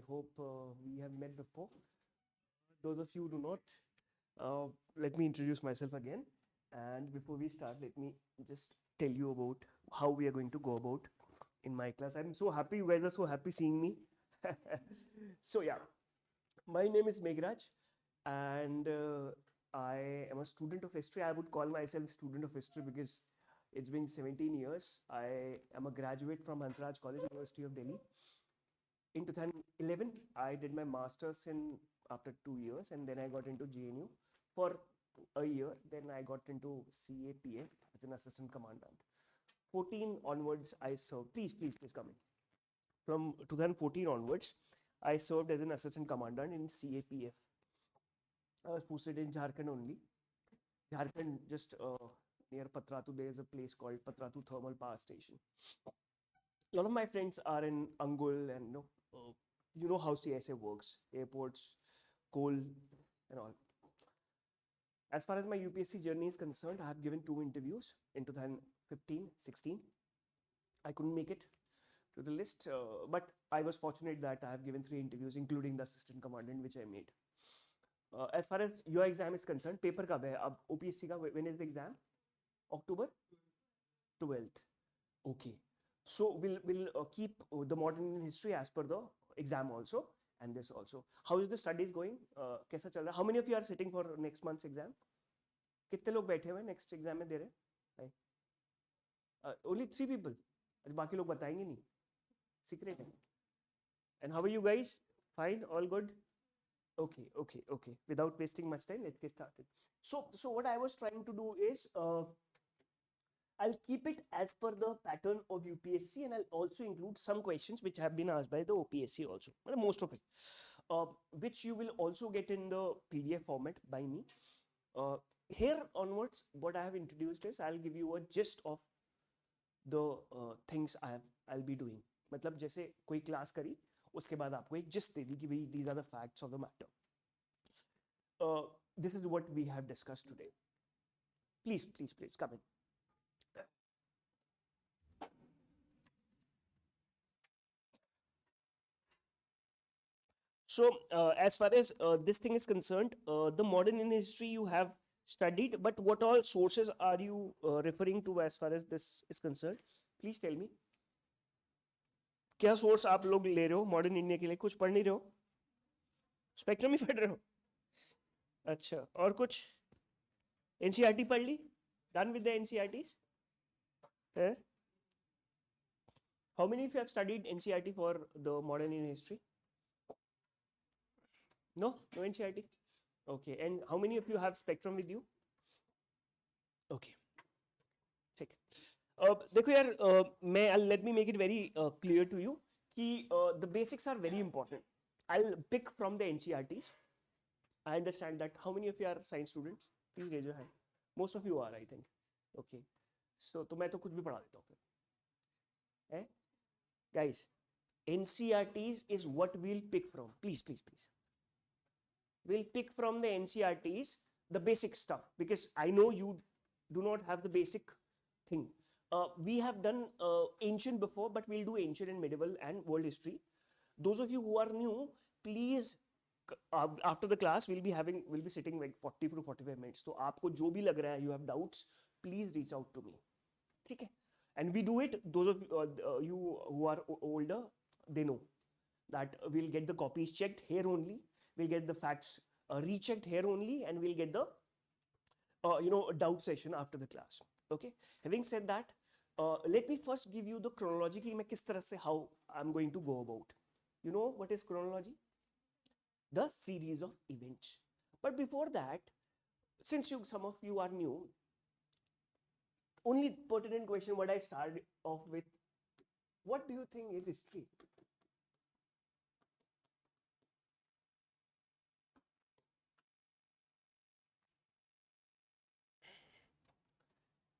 hope we have met before. Those of you who do not, let me introduce myself again. And before we start, let me just tell you about how we are going to go about in my class. I'm so happy, you guys are so happy seeing me. So yeah, my name is Meghraj, and I am a student of history. I would call myself student of history because it's been 17 years. I am a graduate from Hansraj College, University of Delhi. In 2011, I did my master's in after 2 years, and then I got into JNU for a year. Then I got into CAPF as an assistant commandant. 14 onwards, I served. Please come in. From 2014 onwards, I served as an assistant commandant in CAPF. I was posted in Jharkhand only. Jharkhand, just near Patratu, there is a place called Patratu Thermal Power Station. A lot of my friends are in Angul, and you know how CSA works, airports, coal, and all. As far as my UPSC journey is concerned, I have given 2 interviews in 2015-16. I couldn't make it to the list, but I was fortunate that I have given 3 interviews, including the assistant commandant, which I made. As far as your exam is concerned, paper kab hai? Ab OPSC ka, when is the exam? October 12th. Okay. So we'll keep the modern history as per the exam also, and this also. How is the studies going? कैसा चल रहा? How many of you are sitting for next month's exam? कितने लोग बैठे हुए हैं next exam में दे रहे? Only 3 people. बाकी लोग बताएंगे नहीं. Secret है. And how are you guys? Fine, all good. Okay. Without wasting much time, let's get started. So what I was trying to do is, I'll keep it as per the pattern of UPSC, and I'll also include some questions which have been asked by the OPSC also, most of it, which you will also get in the PDF format by me. Here onwards, what I have introduced is I'll give you a gist of the things I'll be doing. मतलब जैसे कोई class करी, उसके बाद आपको एक gist दे दी कि भाई these are the facts of the matter. This is what we have discussed today. Please come in. So as far as this thing is concerned, the modern Indian history you have studied, but what all sources are you referring to as far as this is concerned? Please tell me. क्या source आप लोग ले रहे हो modern India के लिए? कुछ पढ़ नहीं रहे हो? स्पेक्ट्रम ही पढ़ रहे हो? अच्छा, और कुछ? एनसीईआरटी पढ़ ली? Done with the NCERTs? How many of you have studied NCERT for the modern Indian history? No NCERT? Okay, and how many of you have spectrum with you? Okay, ठीक. देखो यार, let me make it very clear to you कि the basics are very important. I'll pick from the NCERTs. I understand that. How many of you are science students? Please raise your hand. Most of you are, I think. Okay, so तो मैं तो कुछ भी पढ़ा देता हूँ फिर. Guys, NCERTs is what we'll pick from. Please. We'll pick from the NCERTs the basic stuff, because I know you do not have the basic thing. We have done ancient before, but we'll do ancient and medieval and world history. Those of you who are new, please, after the class we'll be sitting like 40 to 45 minutes. So आपको जो भी लग रहा है, you have doubts, please reach out to me. ठीक है? And we do it. Those of you who are older, they know that we'll get the copies checked here only. We'll get the facts rechecked here only, and we'll get the doubt session after the class. Okay. Having said that, let me first give you the chronology कि मैं किस तरह से how I'm going to go about. You know what is chronology? The series of events. But before that, since some of you are new, only pertinent question what I started off with: what do you think is history?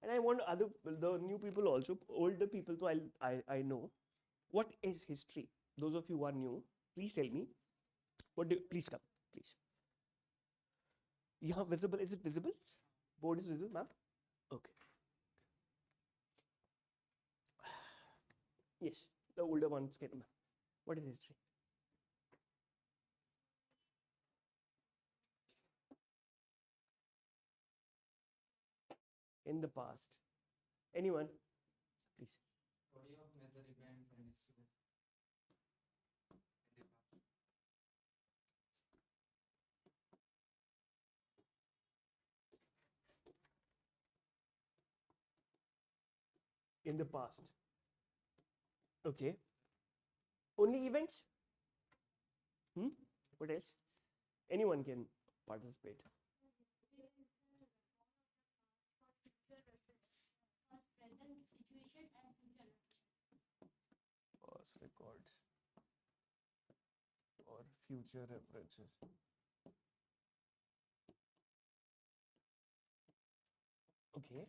And I want the new people also, older people, so I know what is history. Those of you who are new, please tell me. Please come, please. Yeah, visible. Is it visible? Board is visible, ma'am? Okay. Yes, the older ones can. What is history? in the past. Anyone? Please. Body of major events and incidents. In the past. Okay. Only events? What else? Anyone can participate. Past records or future references. Okay.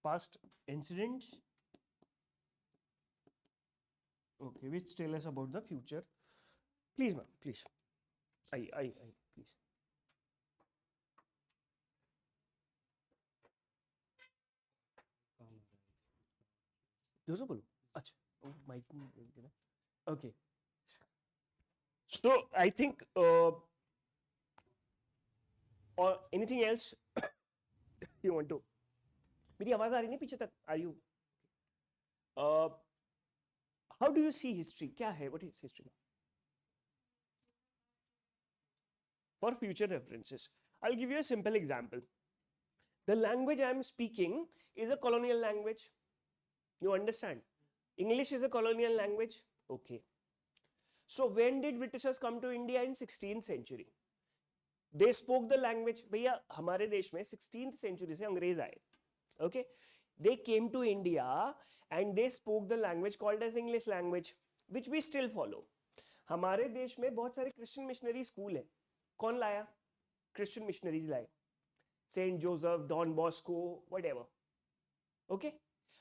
Past incidents. Okay, which tell us about the future. Please, ma'am, please. Please. बोलो अच्छा mic में बोल देना okay so I think or anything else you want to मेरी आवाज आ रही है पीछे तक are you how do you see history क्या है what is history for future references I'll give you a simple example the language I am speaking is a colonial language you understand English is a colonial language okay so when did Britishers come to India in 16th century they spoke the language भैया हमारे देश में 16th century से अंग्रेज आए okay they came to India and they spoke the language called as English language which we still follow हमारे देश में बहुत सारे Christian missionary school है कौन लाया Christian missionaries लाए Saint Joseph Don Bosco whatever okay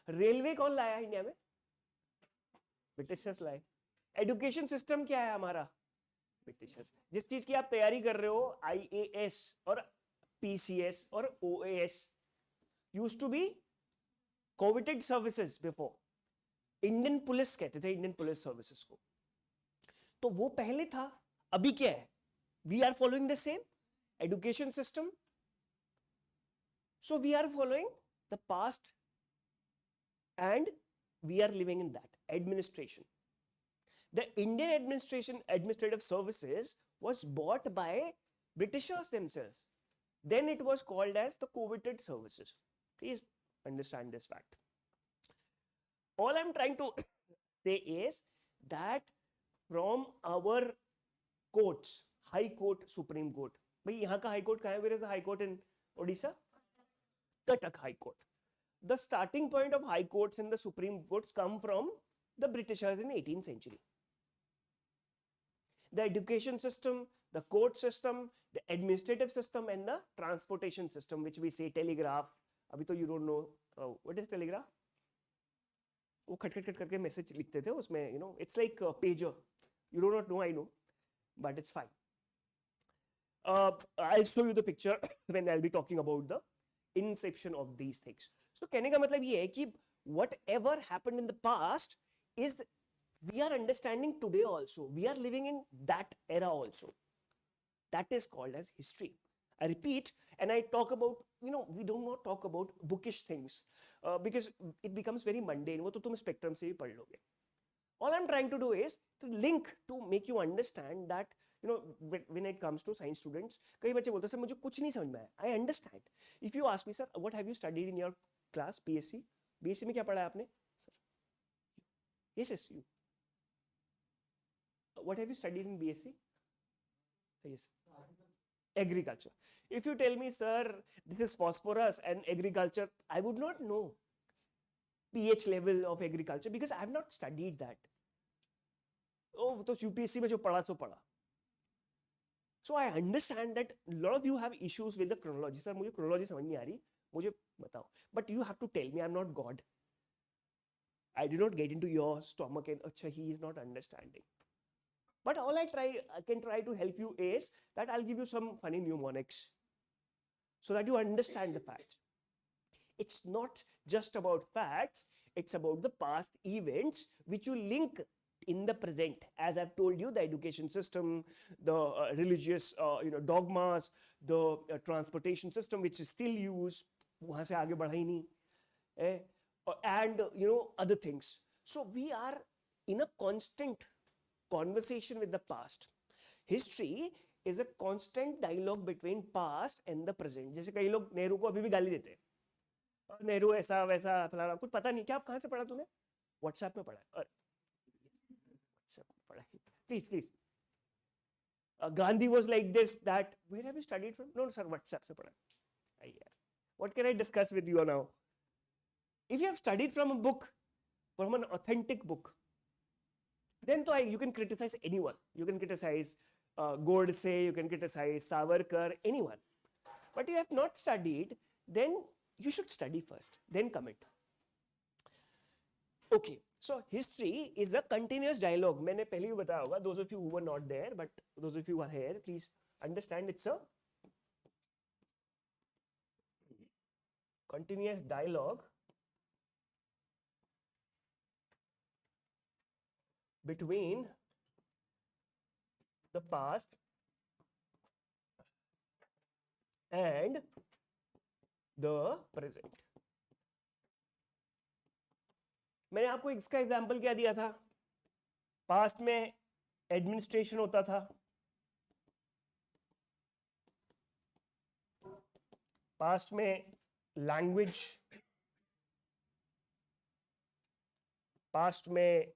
railway कौन लाया इंडिया में ब्रिटिशर्स लाए एजुकेशन सिस्टम क्या है हमारा ब्रिटिशर्स जिस चीज की आप तैयारी कर रहे हो IAS और PCS और OAS used to be coveted services before Indian police कहते थे इंडियन पुलिस सर्विसेज को तो वो पहले था अभी क्या है we are following the same education system so we are following the past and we are living in that administration the Indian administrative services was bought by Britishers themselves then it was called as the coveted services please understand this fact all I'm trying to say is that from our courts high court supreme court bhai yahan ka high court kahan hai where is the high court in Odisha Cuttack high court the starting point of high courts and the supreme courts come from the Britishers in 18th century the education system the court system the administrative system and the transportation system which we say telegraph abhi to you don't know what is telegraph वो खट खट खट करके message लिखते थे उसमें you know it's like a pager you do not know I know but it's fine I'll show you the picture when I'll be talking about the inception of these things so कहने का मतलब ये है कि whatever happened in the past is we are understanding today also we are living in that era also that is called as history I repeat and I talk about you know we do not talk about bookish things because it becomes very mundane वो तो तुम spectrum से भी पढ़ लोगे all I'm trying to do is to link to make you understand that you know when it comes to science students कई बच्चे बोलते हैं सर मुझे कुछ नहीं समझ में आया I understand if you ask me sir what have you studied in your class BSc में क्या पढ़ा है आपने sir yes you what have you studied in BSc yes agriculture if you tell me sir this is phosphorus and agriculture I would not know pH level of agriculture because I have not studied that oh तो UPSC में जो पढ़ा सो पढ़ा so I understand that a lot of you have issues with the chronology sir मुझे chronology समझ नहीं आ रही मुझे बताओ but you have to tell me I'm not God I did not get into your stomach and अच्छा he is not understanding but all I can try to help you is that I'll give you some funny mnemonics so that you understand the facts it's not just about facts it's about the past events which you link in the present. As I've told you, the education system, the religious dogmas, the transportation system which is still used, वहाँ से आगे बढ़ा ही नहीं, and other things. So we are in a constant conversation with the past. History is a constant dialogue between past and the present. जैसे कई लोग नेहरू को अभी भी गाली देते हैं, नेहरू ऐसा वैसा फलाना, कुछ पता नहीं क्या, आप कहाँ से पढ़ा तूने? व्हाट्सएप में पढ़ा है, व्हाट्सएप में पढ़ा है, please please. Gandhi was like this, that. Where have you studied from? No, sir, WhatsApp से पढ़ा है. यार, what can I discuss with you now? If you have studied from a book, from an authentic book, then you can criticize anyone. You can criticize Godse, you can criticize Savarkar, anyone. But you have not studied, then you should study first, then comment. Okay, so history is a continuous dialogue. मैंने पहले भी बताया होगा. Those of you who were not there, but those of you who are here, please understand it's a continuous dialogue between the past and the present. मैंने आपको इसका example क्या दिया था? पास्ट में एडमिनिस्ट्रेशन होता था, पास्ट में लैंग्वेज, पास्ट में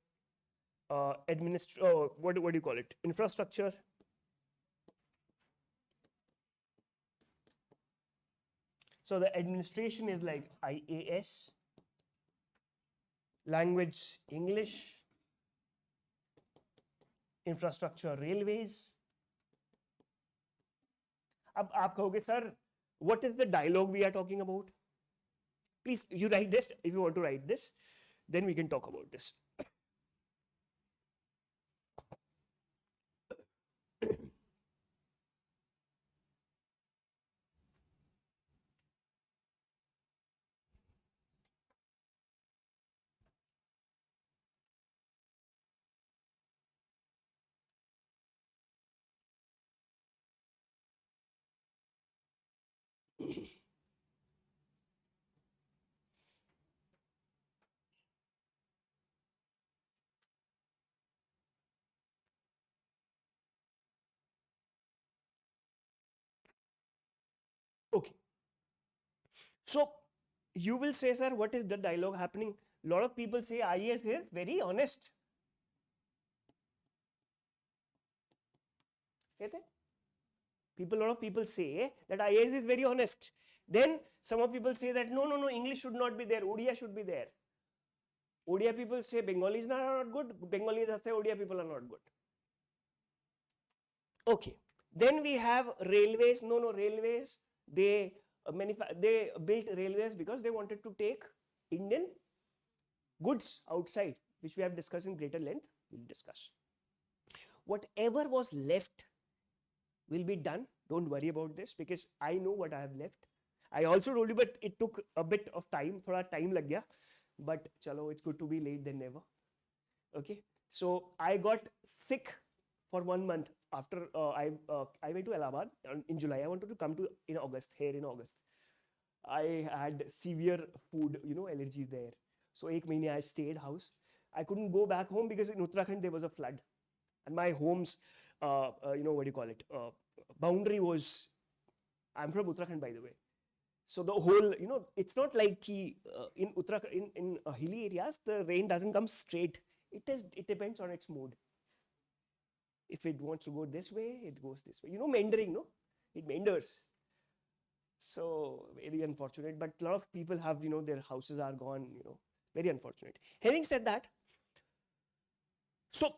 what do you call it, infrastructure, so the administration is like IAS, language English, infrastructure railways. अब आप कहोगे sir what is the dialogue we are talking about? Please you write this. If you want to write this, then we can talk about this. Okay, so you will say, sir, what is the dialogue happening? A lot of people say IAS is very honest. A lot of people say that IAS is very honest. Then some of people say that no, English should not be there, Odia should be there. Odia people say Bengalis are not good, Bengalis say Odia people are not good. Okay, then we have railways. No, railways, they built railways because they wanted to take Indian goods outside, which we have discussed in greater length. We'll discuss. Whatever was left will be done. Don't worry about this because I know what I have left. I also told you, but it took a bit of time. Thoda time lag gaya. But chalo, it's good to be late than never. Okay. So I got sick for 1 month after I went to Allahabad in July. I wanted to come to in August. I had severe food, allergies there. So 1 month I stayed house. I couldn't go back home because in Uttarakhand there was a flood, and my home's boundary was. I'm from Uttarakhand, by the way. So the whole, it's not like in Uttarakhand, in hilly areas, the rain doesn't come straight. It depends on its mood. If it wants to go this way, it goes this way. Meandering, no? It meanders. So very unfortunate. But a lot of people have, their houses are gone, very unfortunate. Having said that, so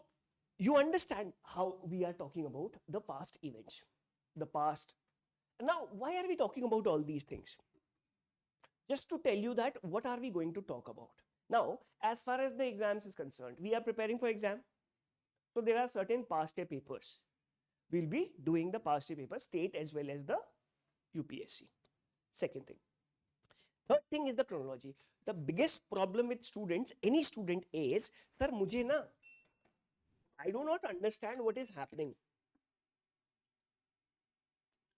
you understand how we are talking about the past events, the past. Now, why are we talking about all these things? Just to tell you that what are we going to talk about? Now, as far as the exams is concerned, we are preparing for exam. So there are certain past year papers. We'll be doing the past year papers, state as well as the UPSC. Second thing. Third thing is the chronology. The biggest problem with students, any student, is, sir, mujhe na I do not understand what is happening.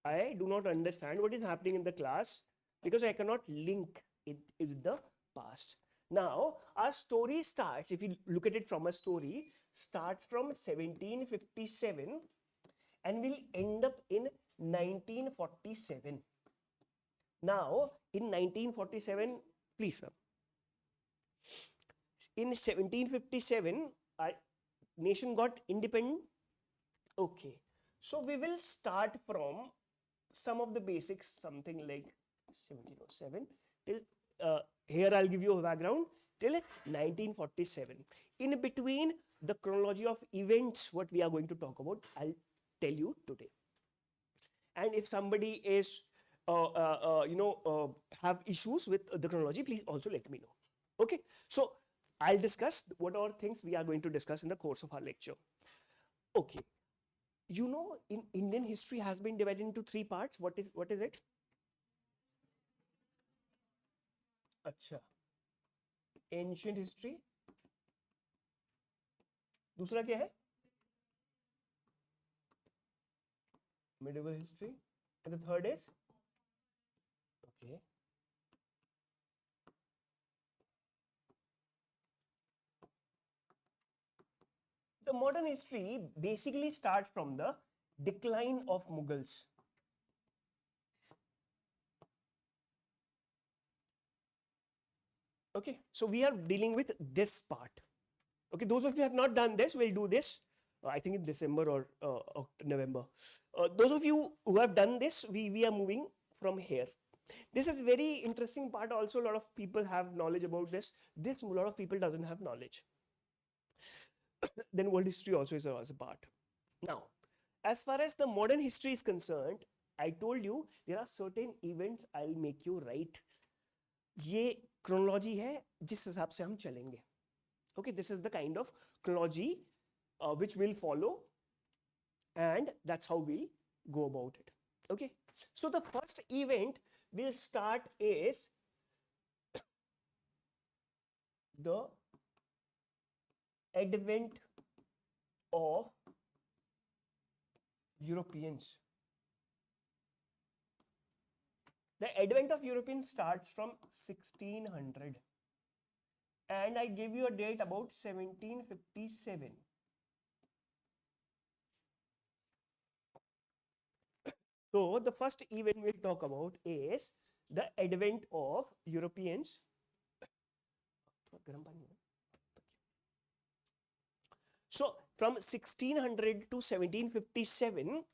I do not understand what is happening in the class because I cannot link it with the past. Now, our story starts, if you look at it from a story, starts from 1757 and will end up in 1947. Now, in 1947, please, ma'am. In 1757, our nation got independent. Okay. So, we will start from some of the basics, something like 1707 till here I'll give you a background till 1947. In between the chronology of events, what we are going to talk about, I'll tell you today. And if somebody is, have issues with the chronology, please also let me know. Okay. So I'll discuss what are things we are going to discuss in the course of our lecture. Okay. You know, in Indian history has been divided into three parts. What is it? अच्छा, ancient history. दूसरा क्या है? Medieval history. And the third is? Okay. The modern history basically starts from the decline of Mughals. Okay, so we are dealing with this part. Okay, those of you have not done this, we'll do this. I think in December or November. Those of you who have done this, we are moving from here. This is very interesting part. Also, a lot of people have knowledge about this. This a lot of people doesn't have knowledge. Then world history also is a part. Now, as far as the modern history is concerned, I told you there are certain events I'll make you write. ये chronology है जिस हिसाब से हम चलेंगे. Okay, this is the kind of chronology which will follow, and that's how we'll go about it. Okay, so the first event we'll start is the advent of Europeans. The advent of Europeans starts from 1600. And I give you a date about 1757. So the first event we'll talk about is the advent of Europeans. So from 1600 to 1757,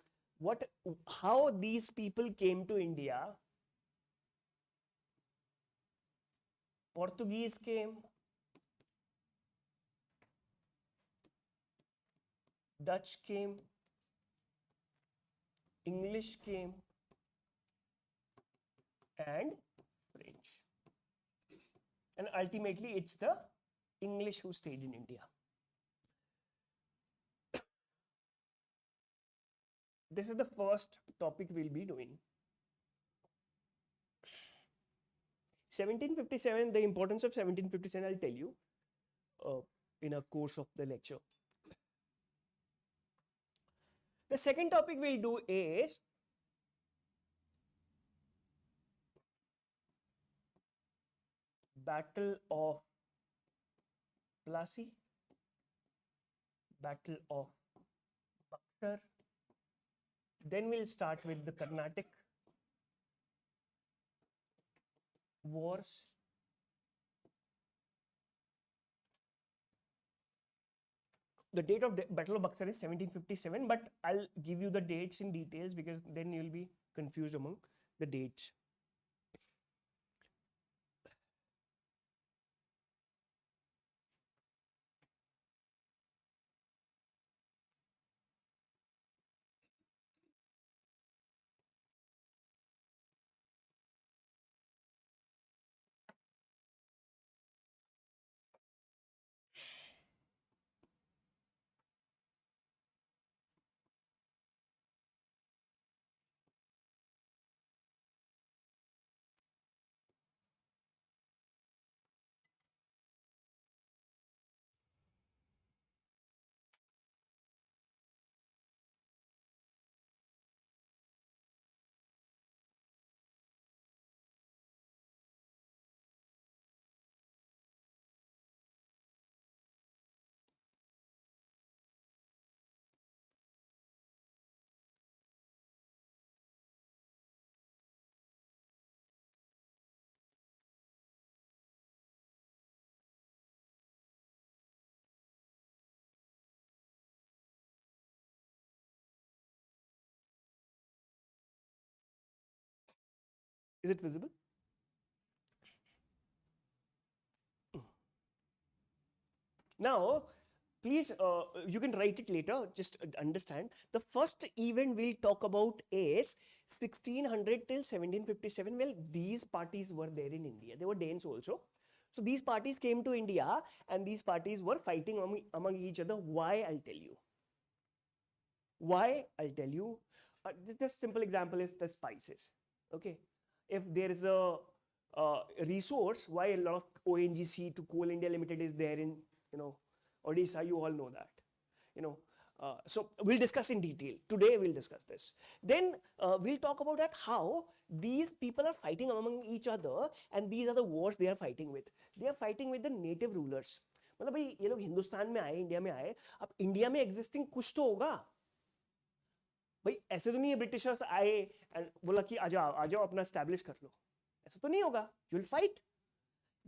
how these people came to India? Portuguese came, Dutch came, English came, and French. And ultimately, it's the English who stayed in India. This is the first topic we'll be doing. 1757, the importance of 1757, I'll tell you in a course of the lecture. The second topic we'll do is Battle of Plassey, Battle of Buxar. Then we'll start with the Carnatic Wars. The date of the Battle of Buxar is 1757, but I'll give you the dates in details because then you'll be confused among the dates. Is it visible? Now, please, you can write it later, just understand. The first event we'll talk about is 1600 till 1757. Well, these parties were there in India. They were Danes also. So these parties came to India and these parties were fighting among each other. Why? I'll tell you. Why? I'll tell you. The simple example is the spices. Okay. If there is a resource, why a lot of ONGC to Coal India Limited is there in, Odisha, you all know that. So we'll discuss in detail. Today we'll discuss this. Then we'll talk about that how these people are fighting among each other and these are the wars they are fighting with. They are fighting with the native rulers. मतलब भाई ये लोग हिंदुस्तान में आए, India में आए, अब India में एग्जिस्टिंग कुछ तो होगा भाई. ऐसे तो नहीं है ब्रिटिशर्स आए एंड बोला कि आ जाओ अपना एस्टैब्लिश कर लो. ऐसा तो नहीं होगा. You will fight.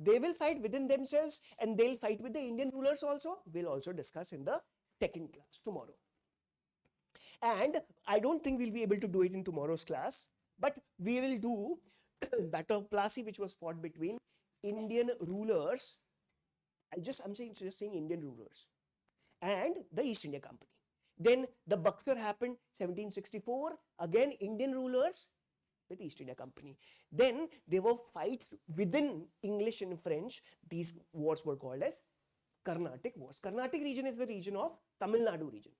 They will fight within themselves and they'll fight with the Indian rulers also. We'll also discuss in the second class tomorrow. And I don't think we'll be able to do it in tomorrow's class, but we will do Battle of Plassey, which was fought between Indian rulers. I'm saying Indian rulers and the East India Company. Then the Buxar happened 1764. Again, Indian rulers with East India Company. Then there were fights within English and French. These wars were called as Carnatic wars. Carnatic region is the region of Tamil Nadu region.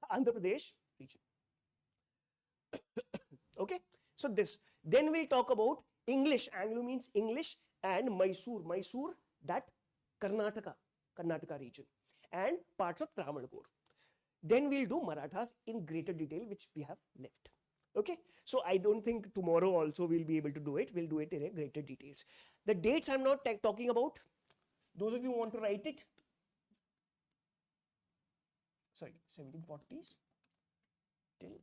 Andhra Pradesh region. Okay, so this. Then we'll talk about English. Anglo means English, and Mysore. Mysore, that Karnataka region, and parts of Travancore. Then we'll do Marathas in greater detail, which we have left. Okay, so I don't think tomorrow also we'll be able to do it. We'll do it in a greater details. The dates I'm not talking about. Those of you who want to write it. Sorry, 1740s till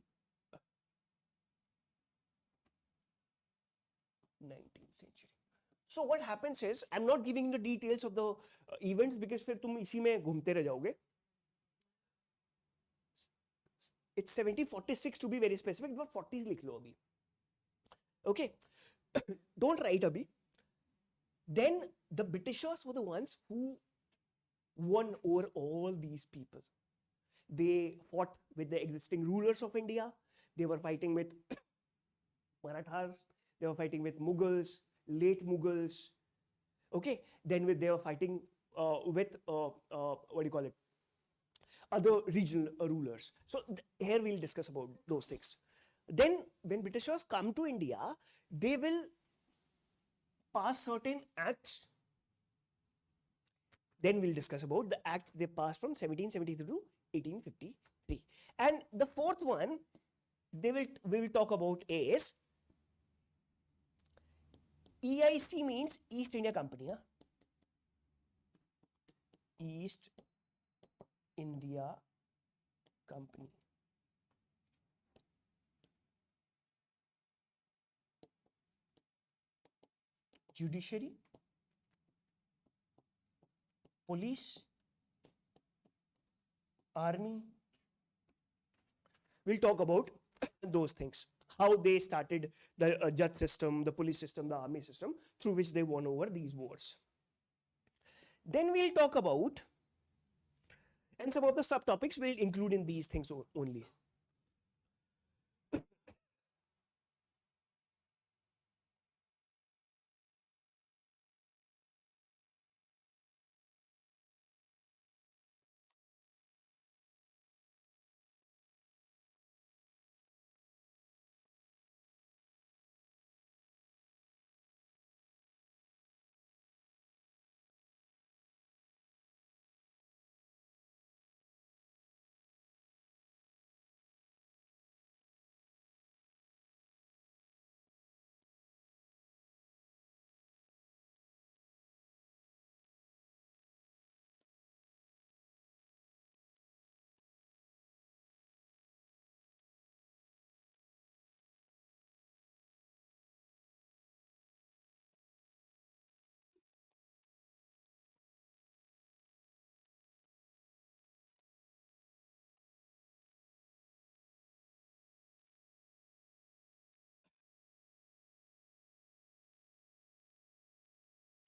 19th century. So what happens is, I'm not giving the details of the events because फिर तुम इसी में घूमते रह जाओगे. It's 1746 to be very specific, but 40s लिख लो अभी. Okay, don't write abhi. Then the Britishers were the ones who won over all these people. They fought with the existing rulers of India. They were fighting with Marathas. They were fighting with Mughals, late Mughals. Okay, then they were fighting with what do you call it? Other regional rulers. So here we'll discuss about those things. Then when Britishers come to India, they will pass certain acts. Then we'll discuss about the acts they passed from 1773 to 1853. And the fourth one we will talk about is EIC means East India Company. East India Company. Judiciary, police, army. We'll talk about those things. How they started the judge system, the police system, the army system, through which they won over these wars. Then we'll talk about, and some of the subtopics we'll include in these things only.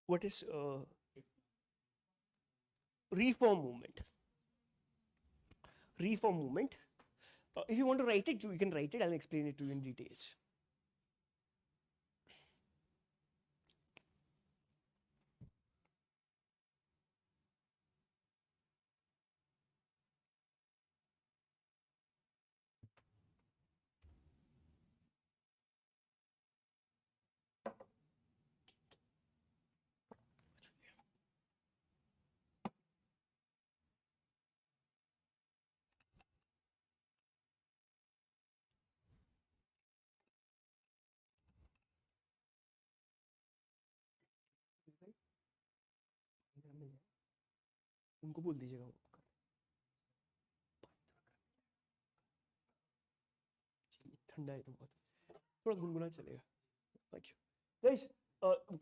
what is reform movement? Reform movement. If you want to write it, you can write it. I'll explain it to you in details. उनको बोल दीजिएगा ठंडा है तो बहुत थोड़ा गुनगुना चलेगा. Thank you. Guys,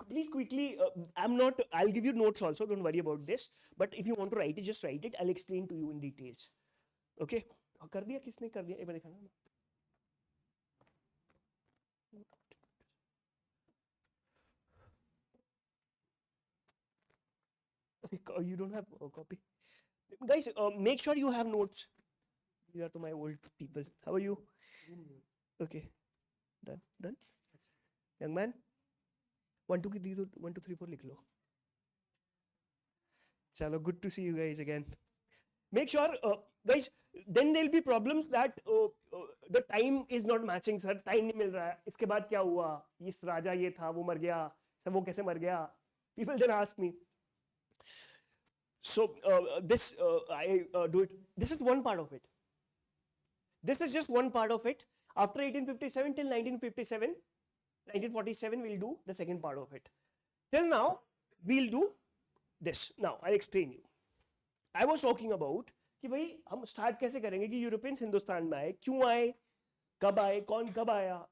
please quickly, I'll give you notes also, don't worry about this. But if you want to write it, just write it. I'll explain to you in details. Okay? कर दिया किसने कर दिया? एक बार देखा ना. You don't have a copy. Guys, make sure you have notes. These are to my old people. How are you? Okay. Done? Young man? 1, 2, 3, 4 लिख लो. Chalo, good to see you guys again. Make sure, guys, then there'll be problems that the time is not matching, sir. Time नहीं मिल रहा है. इसके बाद क्या हुआ? इस राजा ये था, वो मर गया. सब वो कैसे मर गया? People then ask me. So this I do it. This is one part of it. This is just one part of it. After 1857 till 1957, 1947, we'll do the second part of it. Till now, we'll do this. Now, I'll explain you. I was talking about कि भाई हम start कैसे करेंगे कि Europeans Hindustan में आए, क्यों आए, कब आए, कौन कब आया,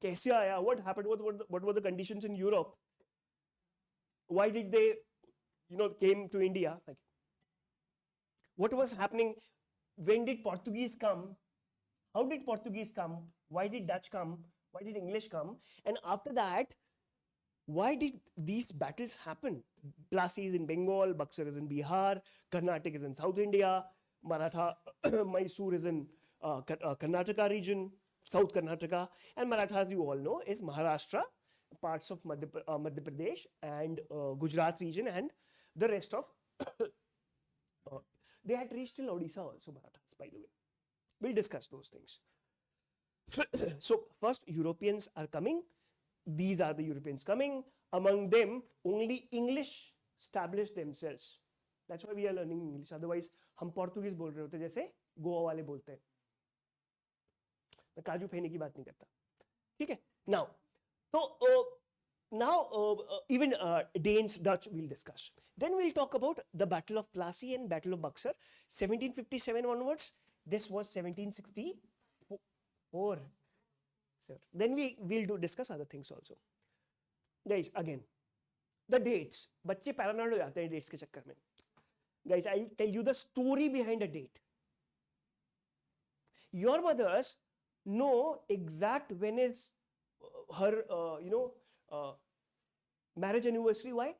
कैसे आया, what happened, what were the conditions in Europe, why did they, came to India, like, what was happening, when did Portuguese come, how did Portuguese come, why did Dutch come, why did English come, and after that, why did these battles happen? Plassey is in Bengal, Buxar is in Bihar, Karnataka is in South India, Maratha, Mysore is in Karnataka region, South Karnataka, and Marathas, you all know, is Maharashtra, parts of Madhya Pradesh and Gujarat region, and the rest of they had reached till Odisha also, Marathas, by the way. We'll discuss those things. So first, Europeans are coming. These are the Europeans coming. Among them, only English established themselves. That's why we are learning English. Otherwise, हम Portuguese बोल रहे होते जैसे गोवा वाले बोलते हैं. मैं काजू फेने की बात नहीं करता. ठीक है? Now, so even Danes, Dutch, we'll discuss. Then we'll talk about the Battle of Plassey and Battle of Buxar, 1757 onwards. This was 1764. Then we'll discuss other things also. Guys, again, the dates. बच्चे paranoid हो जाते हैं dates के चक्कर में. Guys, I'll tell you the story behind a date. Your mothers know exact when is her, marriage anniversary. Why?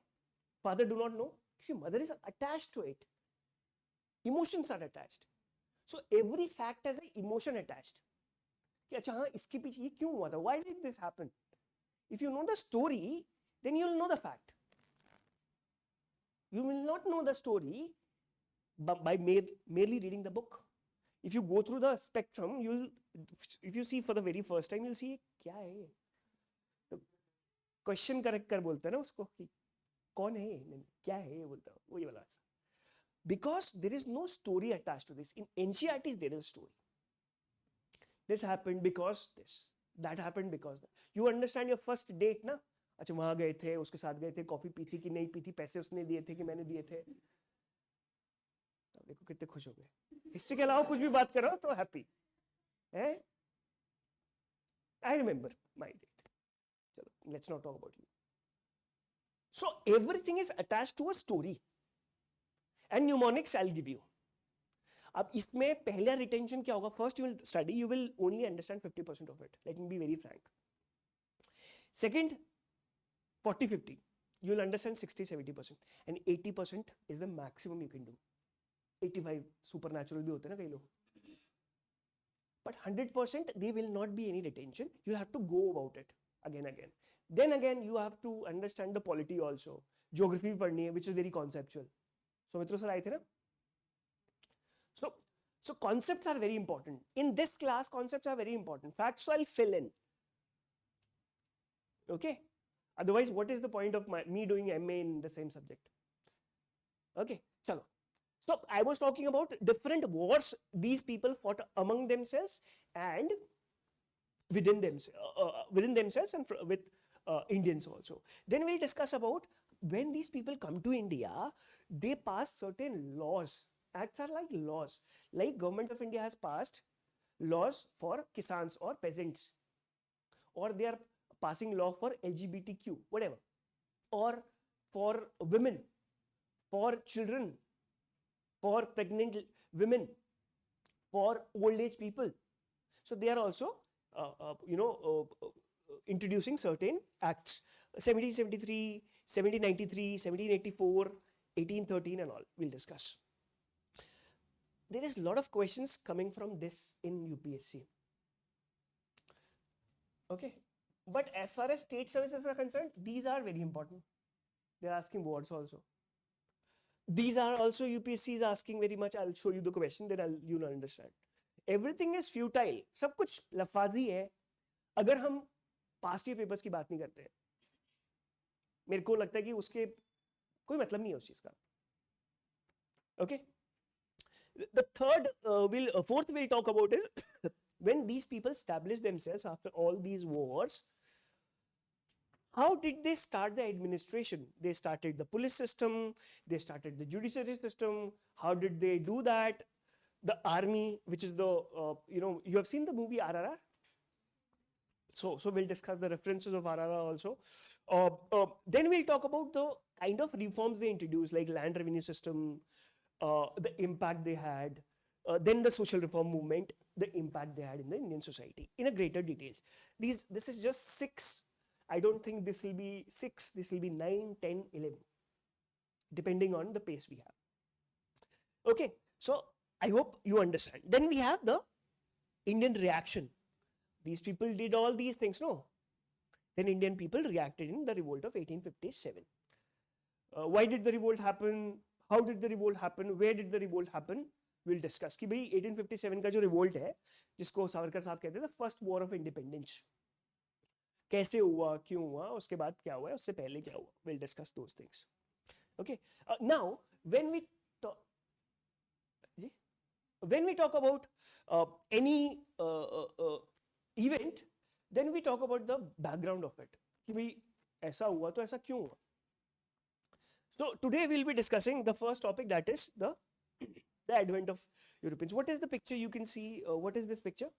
Father do not know. Because mother is attached to it. Emotions are attached. So every fact has an emotion attached. कि अच्छा हाँ इसके पीछे ये क्यों हुआ था? Why did this happen? If you know the story, then you will know the fact. You will not know the story by merely reading the book. If you go through the spectrum, if you see for the very first time, you'll see क्या है ये? Question correct कर बोलते हैं ना उसको कि कौन है ये? क्या है ये बोलता है वो ये वाला ऐसा. Because there is no story attached to this. In NCERTs there is a story. This happened because this. That happened because that. You understand your first date ना? अच्छा वहाँ गए थे, उसके साथ गए थे, कॉफी पी थी कि नहीं पी थी, पैसे उसने दिए थे कि मैंने दिए थे. देखो कितने खुश हो गए. हिस्ट्री के अलावा कुछ भी बात करो तो हैप्पी. हैं? I remember my date. चलो, let's not talk about you. So everything is attached to a story. And mnemonics I'll give you. अब इसमें पहला रिटेंशन क्या होगा? First you will study, you will only understand 50% of it. Let me be very frank. Second, 40-50, you'll understand 60-70%, and 80% is the maximum you can do. 85 supernatural bhi hote na kai log. But 100% there will not be any retention. You have to go about it again. Then again you have to understand the polity also. Geography bhi padhni hai, which is very conceptual. So Mitra sir aaye the na. So concepts are very important. In this class, concepts are very important. Facts I'll fill in. Okay. Otherwise, what is the point of me doing MA in the same subject? Okay. Chalo. So I was talking about different wars these people fought among themselves and within themselves and with Indians also. Then we'll discuss about when these people come to India, they pass certain laws. Acts are like laws. Like Government of India has passed laws for Kisans or peasants, or they are passing law for LGBTQ, whatever, or for women, for children, for pregnant women, for old age people. So they are also, introducing certain acts, 1773, 1793, 1784, 1813 and all. We'll discuss. There is a lot of questions coming from this in UPSC. Okay. But as far as state services are concerned, these are very important. They are asking words also. These are also UPSC is asking very much. I'll show you the question, then you'll understand. Everything is futile. सब कुछ लफाजी है. अगर हम past year papers की बात नहीं करते, मेरे को लगता है कि उसके कोई मतलब नहीं है उस चीज का. Okay. The fourth we'll talk about is when these people establish themselves after all these wars. How did they start the administration? They started the police system, they started the judiciary system. How did they do that? The army, which is the, you have seen the movie RRR? So we'll discuss the references of RRR also. Then we'll talk about the kind of reforms they introduced, like land revenue system, the impact they had, then the social reform movement, the impact they had in the Indian society in a greater details. This is just 6. I don't think this will be 6, this will be 9, 10, 11, depending on the pace we have. Okay, so I hope you understand. Then we have the Indian reaction. These people did all these things, no? Then Indian people reacted in the revolt of 1857. Why did the revolt happen? How did the revolt happen? Where did the revolt happen? We'll discuss. कि भाई 1857 का जो revolt है, जिसको सावरकर साहब कहते हैं, the first war of independence. कैसे हुआ, क्यों हुआ, उसके बाद क्या हुआ, उससे पहले क्या हुआ. We'll discuss those things. Okay. Now, when we talk about any event, then we talk about the background of it. कि भाई ऐसा हुआ तो ऐसा क्यों हुआ. So today we'll be discussing the first topic, that is the advent of Europeans. What is the picture you can see? What is this picture?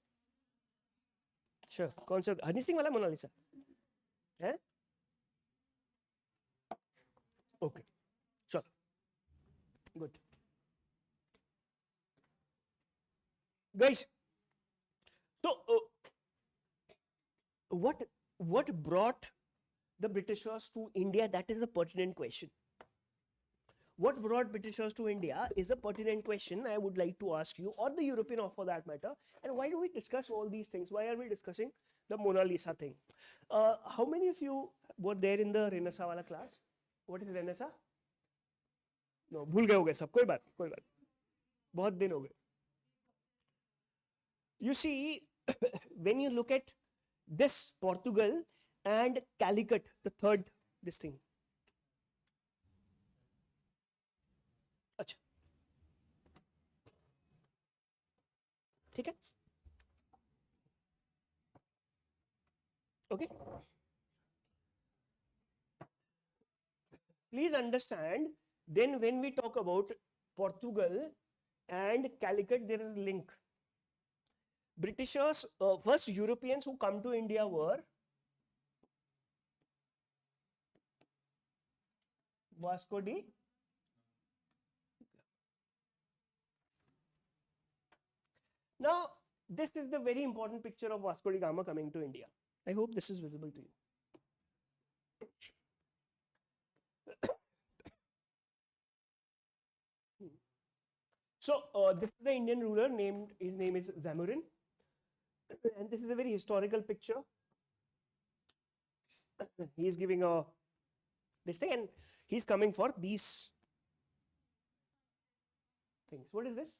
Sure. कौन सा हनी सिंह वाला मोनालिसा है? Okay. चलो. Good. Guys, so what brought the Britishers to India? That is a pertinent question. What brought Britishers to India is a pertinent question I would like to ask you, or the European for that matter. And why do we discuss all these things? Why are we discussing the Mona Lisa thing? How many of you were there in the Renaissance wala class? What is Renaissance? No, भूल गए होगे सब. कोई बात. बहुत दिन हो गए. You see, when you look at this Portugal and Calicut, the third, this thing. अच्छा. ठीक है? Okay. Please understand, then when we talk about Portugal and Calicut, there is a link. Britishers, first Europeans who come to India were Vasco da. Now, this is the very important picture of Vasco da Gama coming to India. I hope this is visible to you. So this is the Indian ruler named, his name is Zamorin, and this is a very historical picture. He is giving a this thing, and he's coming for these things. What is this?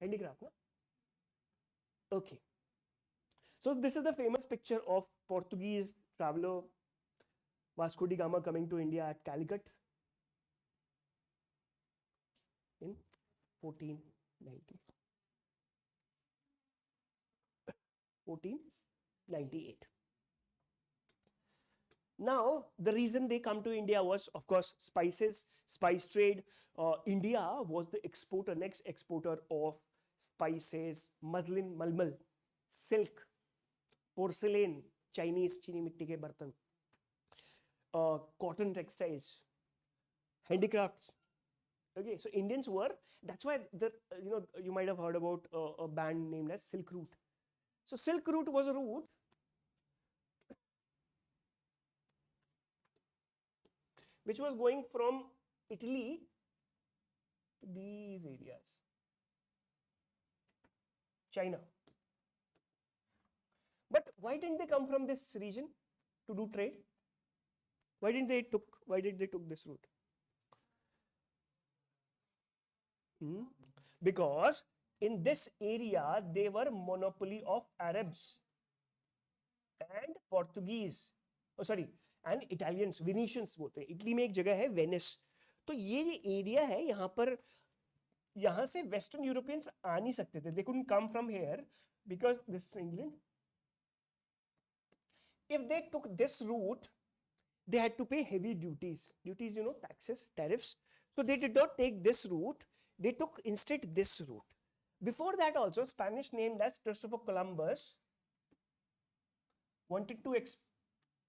Handicraft, no? Okay. So this is the famous picture of Portuguese traveler Vasco da Gama coming to India at Calicut in 1498. Now, the reason they come to India was, of course, spices, spice trade. India was the exporter, next exporter of spices, muslin, malmal, silk, porcelain, Chinese, चीनी मिट्टी के बर्तन, cotton textiles, handicrafts. Okay, so Indians were, that's why you might have heard about a band named as Silk Route. So Silk Route was a route which was going from Italy to these areas, China. But why didn't they come from this region to do trade? Why did they took this route? Because in this area they were monopoly of Arabs and Portuguese, and Italians, Venetians बोलते हैं. Italy में एक जगह है Venice. तो ये area है, यहाँ से वेस्टर्न यूरोपियंस आ नहीं सकते थे. They couldn't come from here because this is England. If they took this route, they had to pay heavy duties. Duties, taxes, tariffs. So they did not take this route. They took instead this route. Before that also, Spanish named as Christopher Columbus wanted to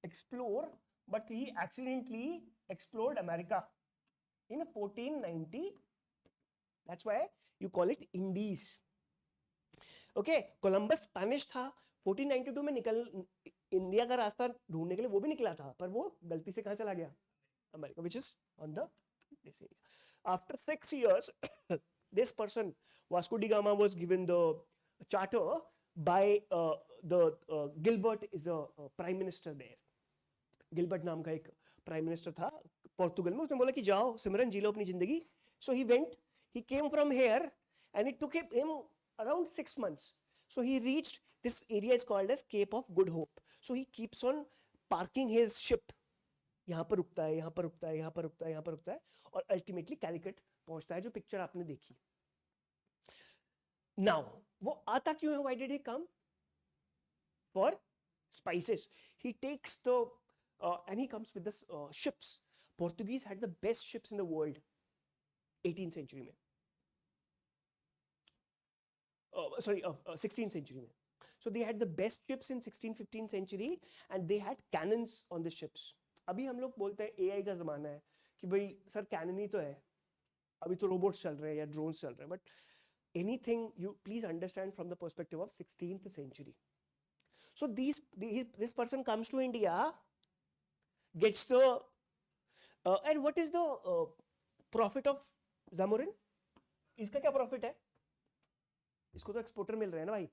explore, but he accidentally explored America in 1490. That's why you call it Indies. Okay, Columbus Spanish था. 1492 में India का रास्ता ढूंढने के लिए वो भी निकला था, पर वो गलती से कहाँ चला गया? America, which is on the this area. After 6 years, this person Vasco da Gama was given the charter by Gilbert is a prime minister there. Gilbert नाम का एक prime minister था पोर्तुगल में. उसने बोला कि जाओ सिमरन जी लो अपनी जिंदगी. So he went. He came from here, and it took him around 6 months. So he reached this area is called as Cape of Good Hope. So he keeps on parking his ship. यहाँ पर रुकता है, यहाँ पर रुकता है, यहाँ पर रुकता है, यहाँ पर रुकता है, और ultimately Calicut पहुँचता है, जो picture आपने देखी. Now वो आता क्यों है? Why did he come? For spices. He takes and he comes with this ships. Portuguese had the best ships in the world. 18th century में. 16th century में. So they had the best ships in 16th, 15th century, and they had cannons on the ships. अभी हम लोग बोलते हैं AI का ज़माना है कि भाई सर कैनन ही तो है, अभी तो रोबोट्स चल रहे हैं या ड्रोन्स चल रहे हैं, but anything you please understand from the perspective of 16th century. So this person comes to India, gets the and what is the profit of Zamorin? इसका क्या profit है? इसको तो एक्सपोर्टर मिल रहे हैं ना भाई,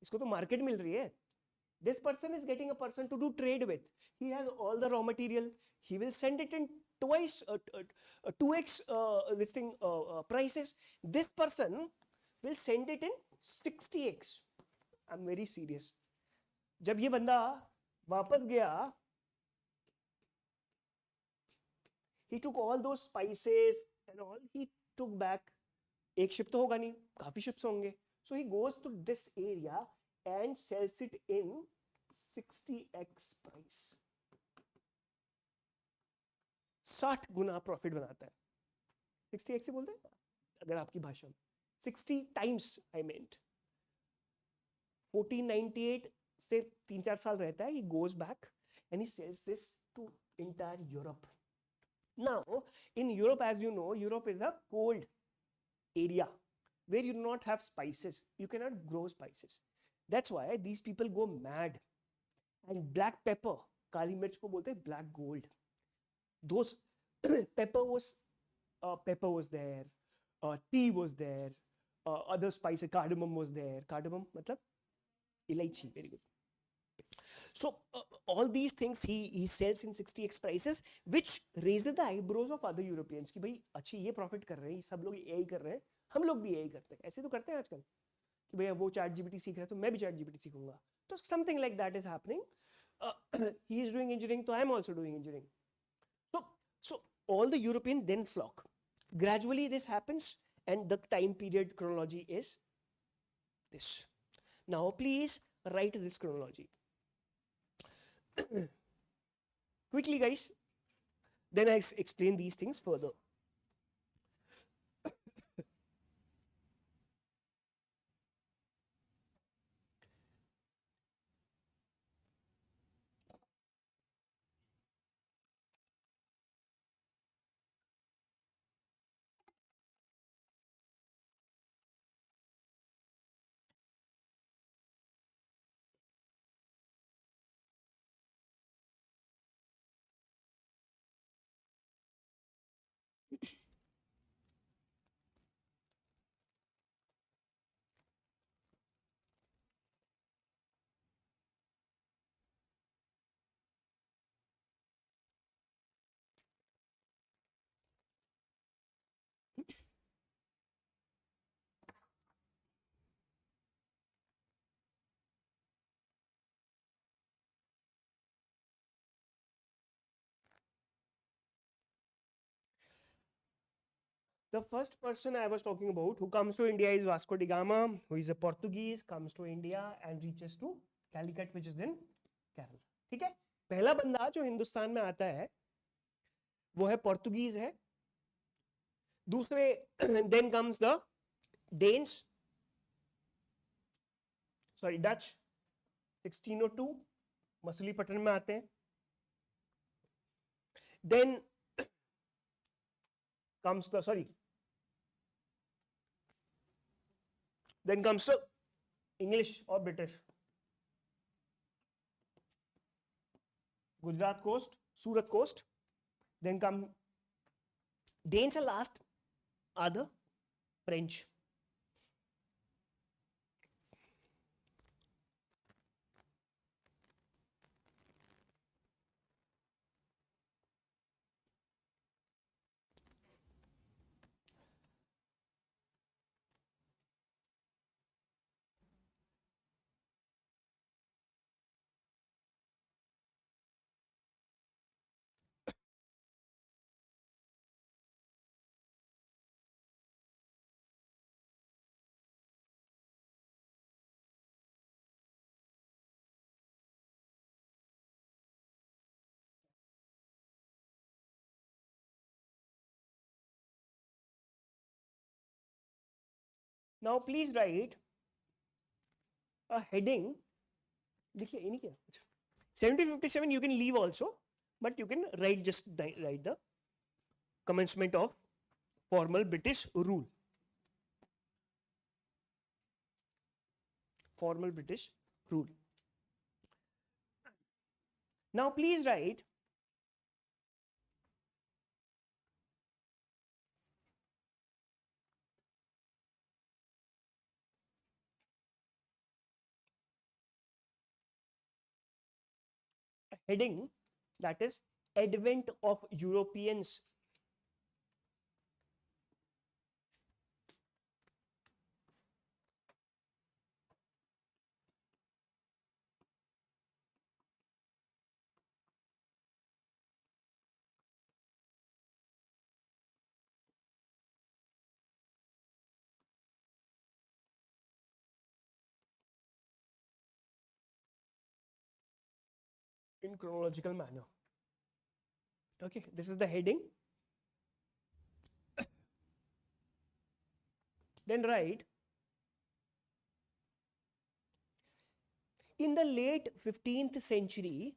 इसको तो मार्केट मिल रही है. This person is getting a person to do trade with. He has all the raw material. He will send it in twice, 2x this thing prices. This person will send it in 60x. I'm very serious. जब ये बंदा वापस गया, he took all those spices and all. He took back. एक ship तो होगा नहीं, काफी शिप्स होंगे. So he goes to this area and sells it in 60x price. 60 Guna profit बनाता है. 60x ही बोलते हैं अगर आपकी भाषा में. 60 times I meant. 1498 से 3-4 साल रहता है. He goes back and he sells this to entire Europe. Now in Europe, as you know, Europe is a cold area where you do not have spices. You cannot grow spices. That's why these people go mad. And black pepper, काली मिर्च को बोलते हैं black gold. Those pepper was there, tea was there, other spices, cardamom was there. Cardamom matlab ilaichi, very good. So all these things he sells in 60x prices, which raises the eyebrows of other Europeans कि भाई अच्छी ये profit कर रहे हैं, सब लोग यही कर रहे हैं, हम लोग भी यही करते हैं. ऐसे तो करते हैं आजकल कि भैया वो चैट जीपीटी सीख रहा है तो मैं भी चैट जीपीटी सीखूंगा. तो something like that is happening. He is doing engineering, so I am also doing engineering. So all the Europeans then flock. Gradually this happens, and the time period chronology is this. Now please write this chronology. Quickly guys, then I explain these things further. The first person I was talking about who comes to India is Vasco da Gama, who is a Portuguese, comes to India and reaches to Calicut, which is in Kerala. ठीक है, पहला बंदा जो हिंदुस्तान में आता है वो है पोर्तुगीज है. दूसरे then comes the Danes, sorry Dutch, 1602 Machilipatnam में आते हैं. Then comes the English or British. Gujarat coast, Surat coast. Then come Danes are last, are the French. Now please write a heading. देखिए ये नहीं किया. 1757 you can leave also, but you can write the commencement of formal British rule. Formal British rule. Now please write a heading that is advent of Europeans. In chronological manner. Okay, this is the heading. Then write in the late 15th century,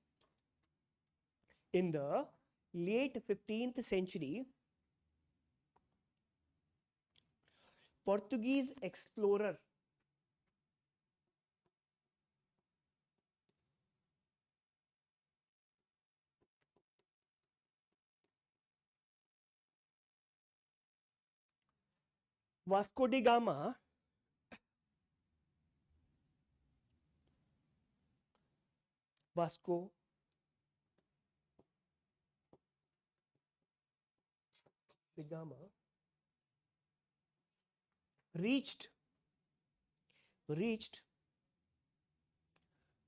Portuguese explorer Vasco da Gama Vasco da Gama reached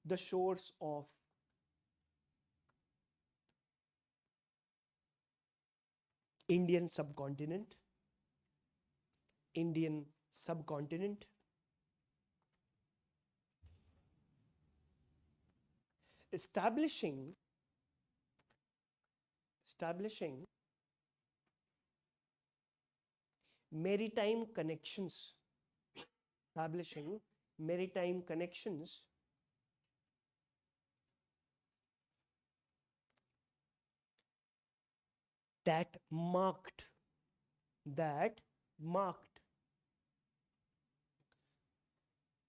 the shores of Indian subcontinent, establishing maritime connections, that marked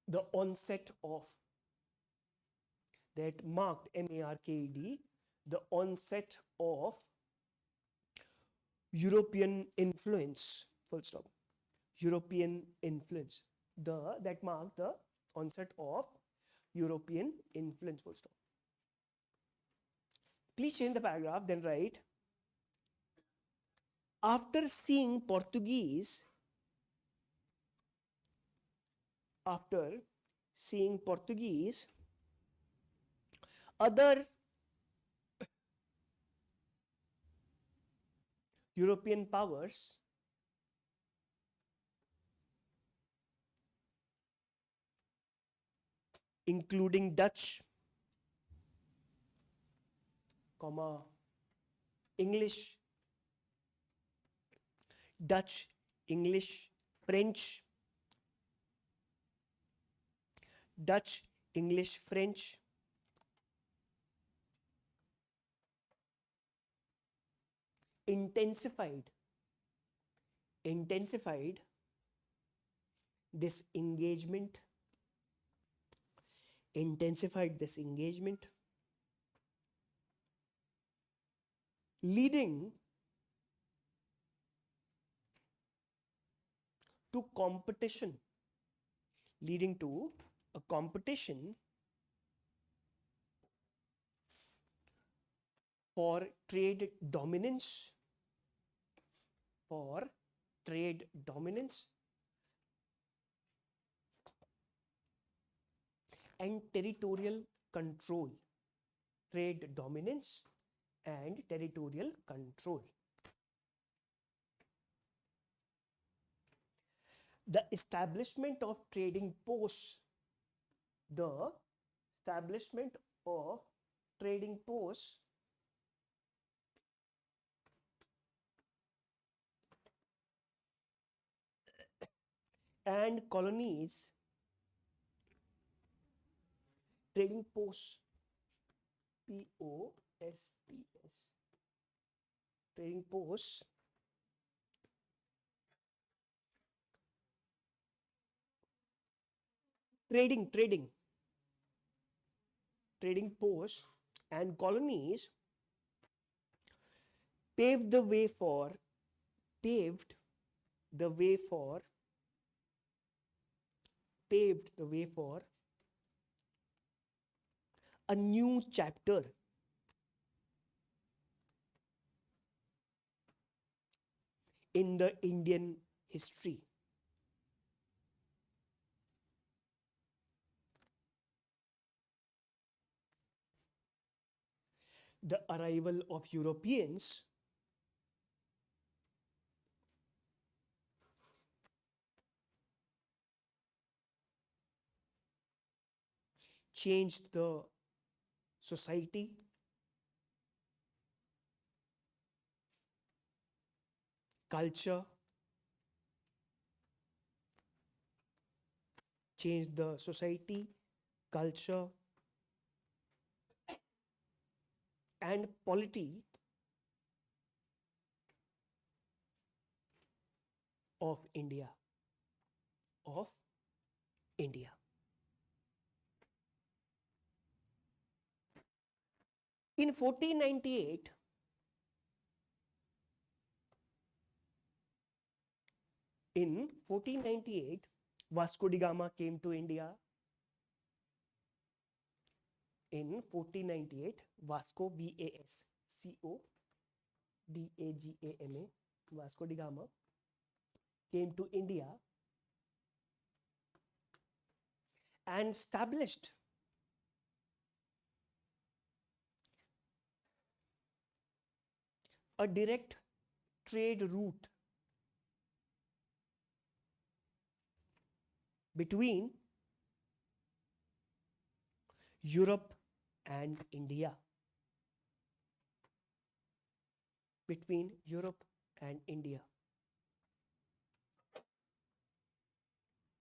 the onset of MARKED, the onset of European influence, full stop. European influence. That marked the onset of European influence, full stop. Please change the paragraph, then write, after seeing Portuguese, other European powers including Dutch, English, French, intensified this engagement, leading to a competition for trade dominance, and territorial control. Trade dominance and territorial control. The establishment of trading posts, and colonies, trading posts, POSTS, trading posts, trading posts and colonies paved the way for a new chapter in the Indian history. The arrival of Europeans changed the society, culture, and polity of India. In 1498, In 1498, Vasco da Gama came to India. In 1498, Vasco, V-A-S-C-O-D-A-G-A-M-A, Vasco da Gama came to India and established a direct trade route between Europe and India. Between Europe and India.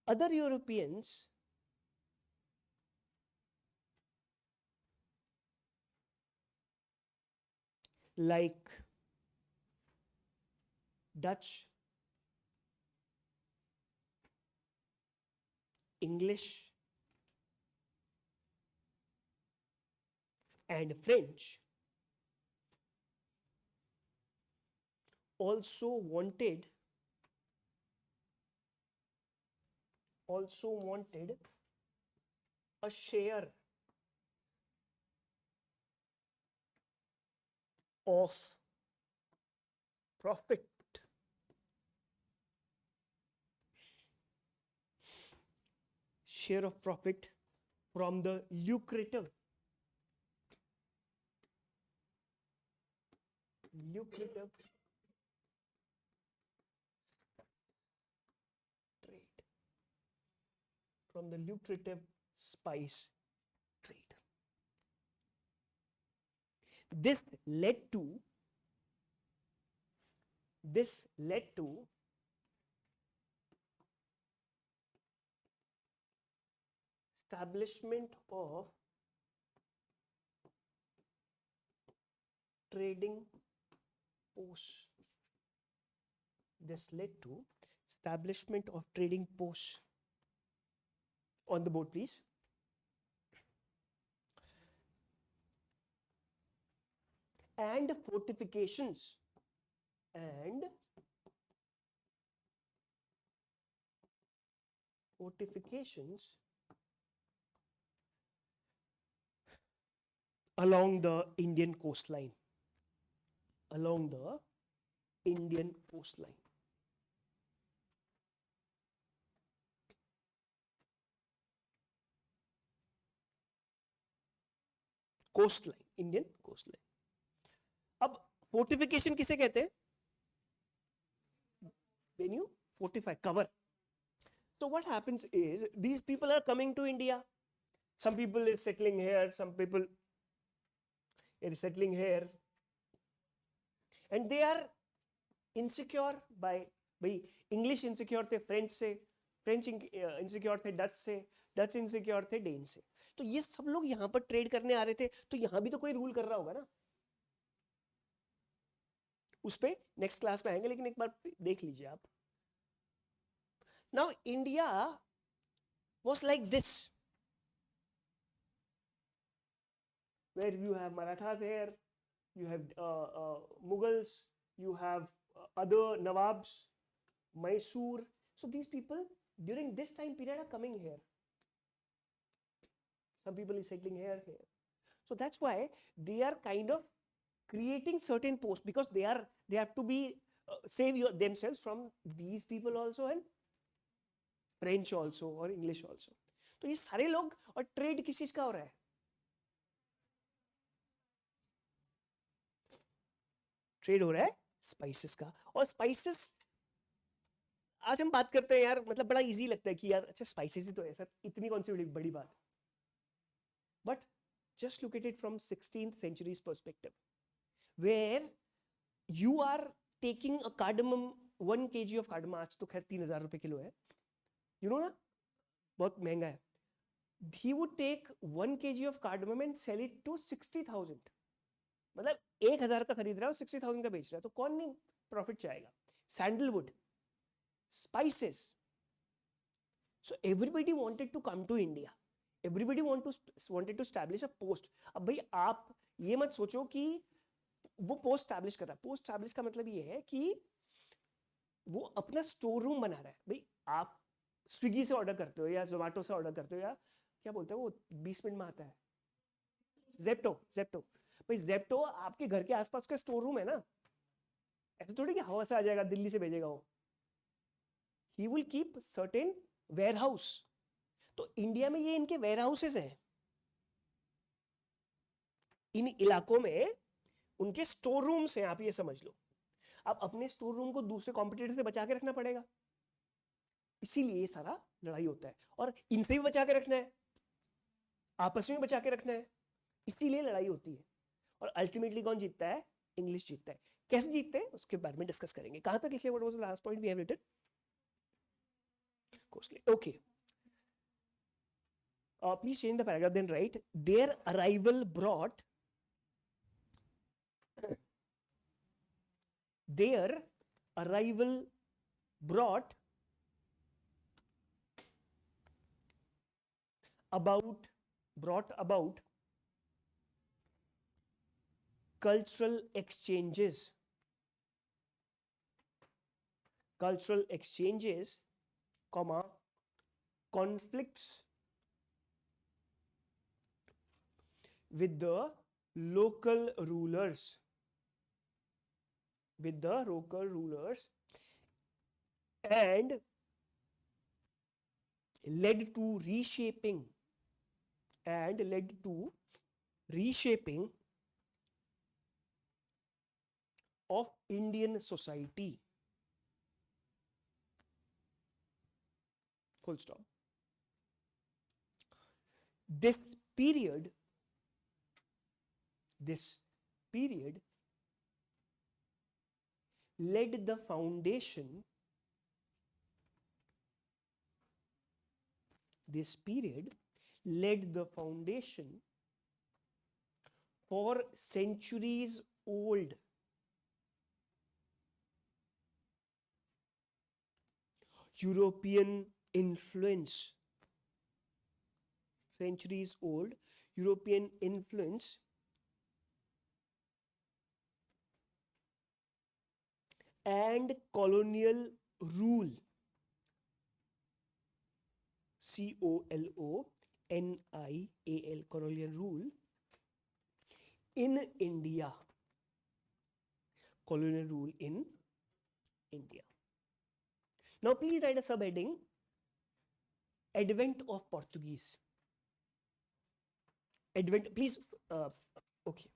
Other Europeans like Dutch, English, and French also wanted a share of profit from the lucrative trade, from the lucrative spice trade. This led to establishment of trading posts. This led to establishment of trading posts. On the board, please. And fortifications. Along the Indian coastline. Indian coastline. अब fortification किसे कहते हैं? When you fortify, cover. So what happens is these people are coming to India. Some people is settling here, some people are settling here, and they are insecure by English insecure थे French से, French insecure थे Dutch से, Dutch insecure थे Dane से. तो ये सब लोग यहाँ पर ट्रेड करने आ रहे थे, तो यहाँ भी तो कोई रूल कर रहा होगा ना. उस पे नेक्स्ट क्लास में आएंगे, लेकिन एक बार देख लीजिए आप. Now India was like this, where you have Marathas here, you have Mughals, you have other Nawabs, Mysore. So these people during this time period are coming here. Some people is settling here. So that's why they are kind of creating certain posts, because they have to be save themselves from these people also, and French also or English also. तो ये सारे लोग, और trade किस चीज का हो रहा है? ट्रेड हो रहा है स्पाइसेस का. और स्पाइसेस आज हम बात करते हैं यार, मतलब बड़ा इजी लगता है कि यार अच्छा स्पाइसेस ही तो है सर, इतनी कौन सी बड़ी बात. But just look at it from 16th century's perspective, where you are taking a cardamom, 1 kg of cardamom, आज तो खैर 3,000 रुपए किलो है, you know ना, बहुत महंगा है. He would take 1 kg of cardamom and sell it to 60,000. मतलब 1,000 का खरीद रहा है और 60,000 का बेच रहा है, तो कौन नहीं प्रॉफिट चाहेगा? Sandalwood, spices. So everybody wanted to come to India. Everybody wanted to establish a post. अब भाई आप ये मत सोचो कि वो पोस्ट स्टैब्लिश कर रहा है. पोस्ट स्टैब्लिश का मतलब ये है कि वो अपना स्टोर रूम बना रहा है। भाई आप स्विगी से ऑर्डर करते हो या जोमेटो से ऑर्डर करते हो या क्या बोलते हैं वो 20 मिनट में आता है, जेप्टो। भाई जेप्टो आपके घर के आसपास का स्टोर रूम है ना, ऐसे थोड़ी कि हवा से आ जाएगा, दिल्ली से भेजेगा वो। He will keep certain warehouse. तो इंडिया में ये इनके वेयर हाउसेस हैं, इन इलाकों में उनके स्टोर रूम्स हैं, आप ये समझ लो। अब अपने स्टोर रूम को दूसरे कॉम्पिटिटर से बचा के रखना पड़ेगा, इसीलिए ये सारा लड़ाई होता है। और इनसे भी बचा के रखना है, आपस में बचा के रखना है, इसीलिए लड़ाई होती है। और अल्टीमेटली कौन जीतता है? इंग्लिश जीतता है। कैसे जीतते हैं उसके बारे में डिस्कस करेंगे। कहां तक लिखे? What was the last point we have written? Costly. Okay. Please change the paragraph, then write their arrival brought brought about cultural exchanges, comma, conflicts with the local rulers, and led to reshaping of Indian society. Full stop. This period laid the foundation for centuries old European influence, and colonial rule, COLONIAL, colonial rule in India. Now please write a subheading, advent of Portuguese. Please, okay.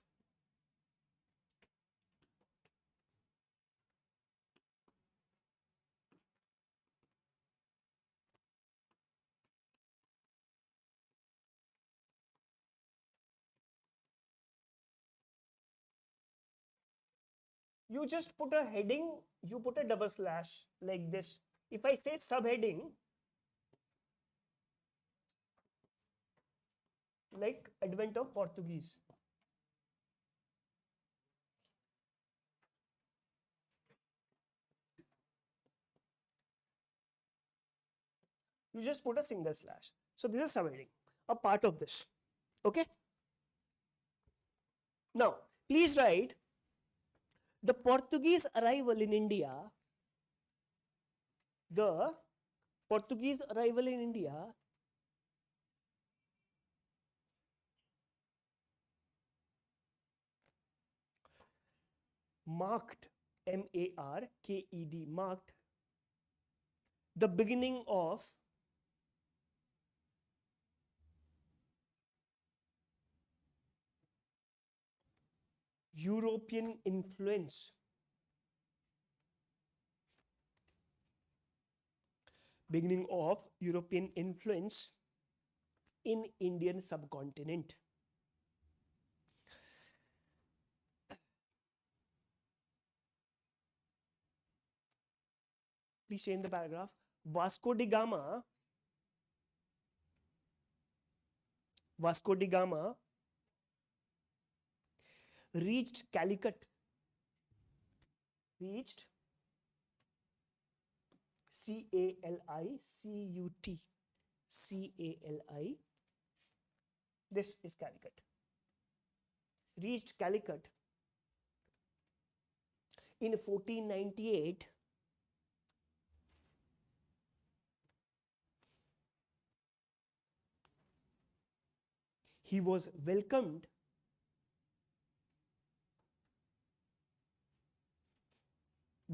You just put a heading, you put a double slash like this. If I say subheading, like advent of Portuguese, you just put a single slash. So this is subheading, a part of this. Okay. Now please write the Portuguese arrival in India. Marked, MARKED, marked the beginning of European influence in Indian subcontinent. Please change the paragraph. Vasco da Gama reached Calicut, CALICUT, this is Calicut, reached Calicut in 1498 he was welcomed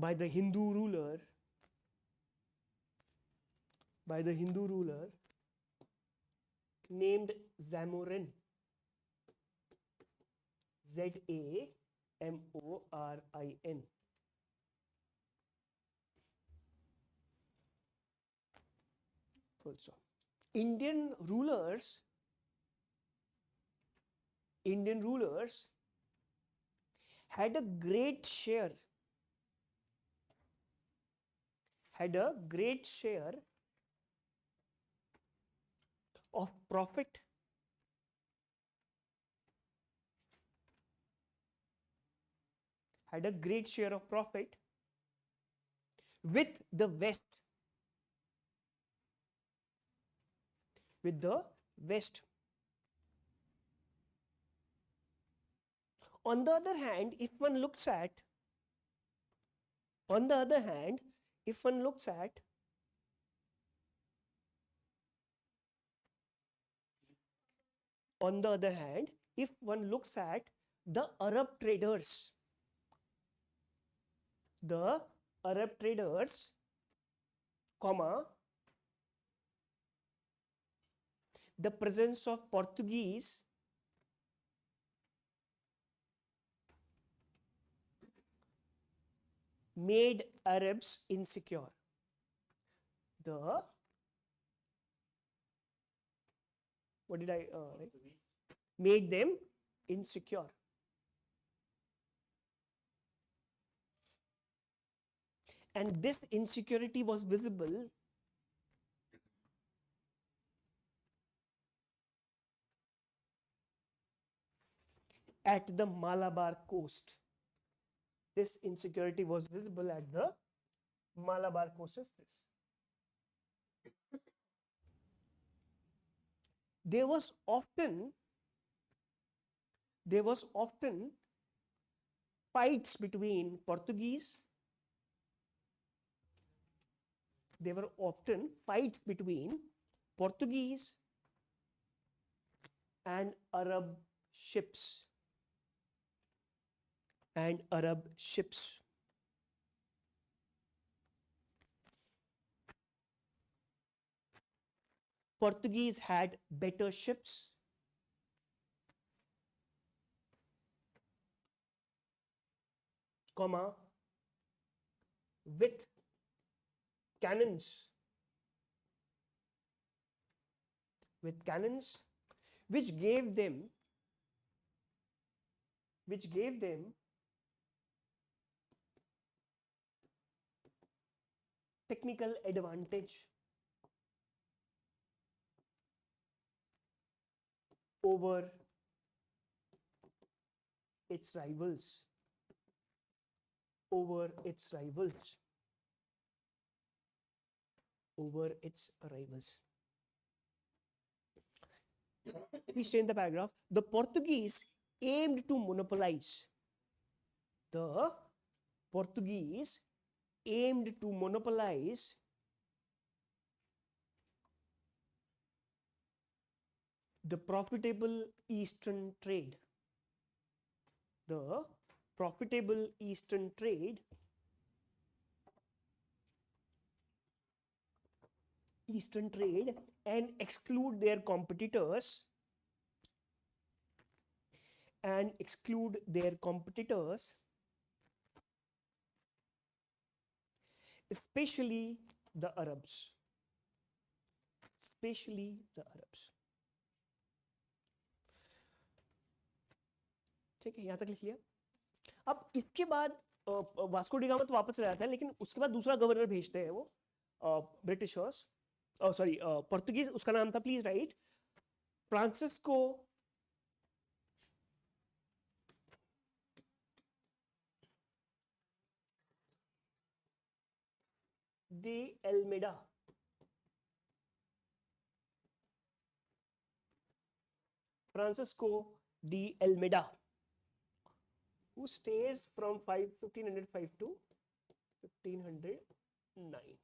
by the Hindu ruler named Zamorin. Zamorin. Full stop. Indian rulers had a great share of profit with the West. On the other hand, if one looks at the Arab traders, comma, the presence of Portuguese made Arabs insecure. Made them insecure. And this insecurity was visible at the Malabar coast. This insecurity was visible at the Malabar coast. There was often fights between Portuguese. There were often fights between Portuguese and Arab ships. Portuguese had better ships, comma, with cannons, which gave them technical advantage over its rivals. Please stay in the paragraph. The Portuguese aimed to monopolize. The profitable Eastern trade. And exclude their competitors especially the Arabs. ठीक है, यहाँ तक लिख लिया. अब इसके बाद Vasco D gamma तो वापस आया था, लेकिन उसके बाद दूसरा गवर्नर भेजते हैं वो ब्रिटिशर्स, पोर्तुगीज. उसका नाम था, please right, Francisco de Almeida. Who stays from 1505 to 1509.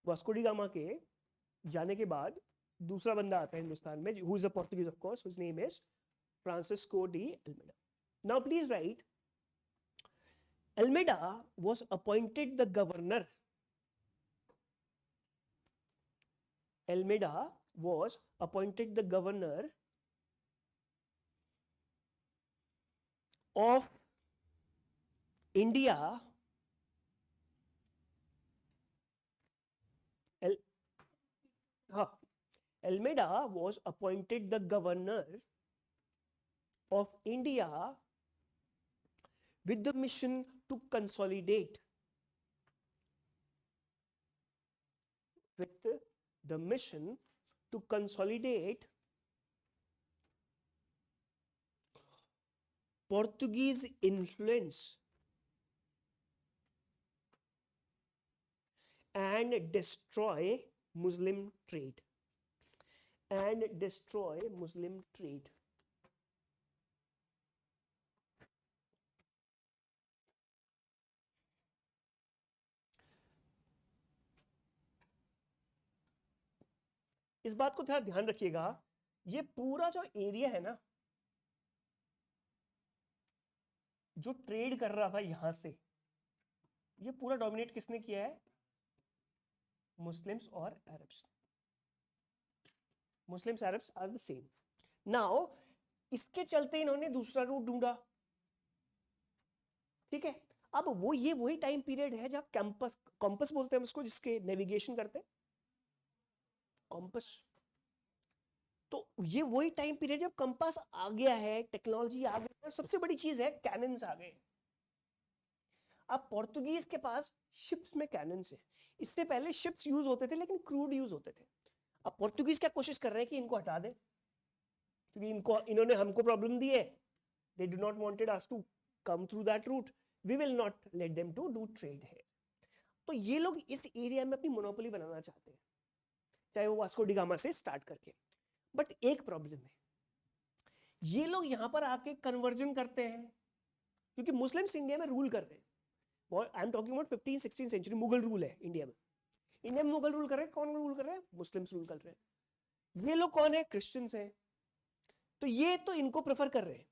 Vasco D gamma के जाने के बाद दूसरा बंदा आता है हिंदुस्तान में, who is a Portuguese of course, whose name is Francisco de Almeida. Now please write, Almeida was appointed the governor. Almeida was appointed the governor of India. Almeida was appointed the governor of India with the mission to consolidate, with the mission to consolidate Portuguese influence and destroy Muslim trade. And destroy Muslim trade. इस बात को थोड़ा ध्यान रखिएगा, ये पूरा जो area है ना, जो ट्रेड कर रहा था यहां से, ये पूरा डोमिनेट किसने किया है? मुस्लिम्स और Arabs. Muslims Arabs are the same. Now इसके चलते इन्होंने दूसरा रूट ढूंढा. ठीक है, अब वो ये वही टाइम पीरियड है जब कैंपस, कॉम्पस बोलते हैं उसको, जिसके नेविगेशन करते हैं, कॉम्पस. तो ये वही टाइम पीरियड जब कंपास आ गया है, टेक्नोलॉजी आ गई है, सबसे बड़ी चीज है कैनन्स आ गए. अब पोर्तुगीज के पास शिप्स में कैनन्स है. इससे पहले शिप्स यूज होते थे लेकिन क्रूड यूज होते थे. अब पोर्तुगीज क्या कोशिश कर रहे हैं कि इनको हटा दें, क्योंकि इन्होंने हमको प्रॉब्लम दी है. They do not wanted us to come through that route, we will not let them to do trade है. तो ये लोग इस एरिया में अपनी मोनोपोली बनाना चाहते हैं, चाहे वो वास्को डी गामा से स्टार्ट करके. बट एक प्रॉब्लम है, ये लोग यहां पर आके कन्वर्जन करते हैं, क्योंकि मुस्लिम्स इंडिया में रूल कर रहे हैं. I am talking about 15-16 century. Mughal rule है इंडिया में. इंडिया में मुगल रूल कर रहे हैं. कौन रूल कर रहे हैं? मुस्लिम्स रूल कर रहे हैं. ये लोग कौन है? क्रिश्चियंस हैं. तो ये तो इनको प्रेफर कर रहे हैं,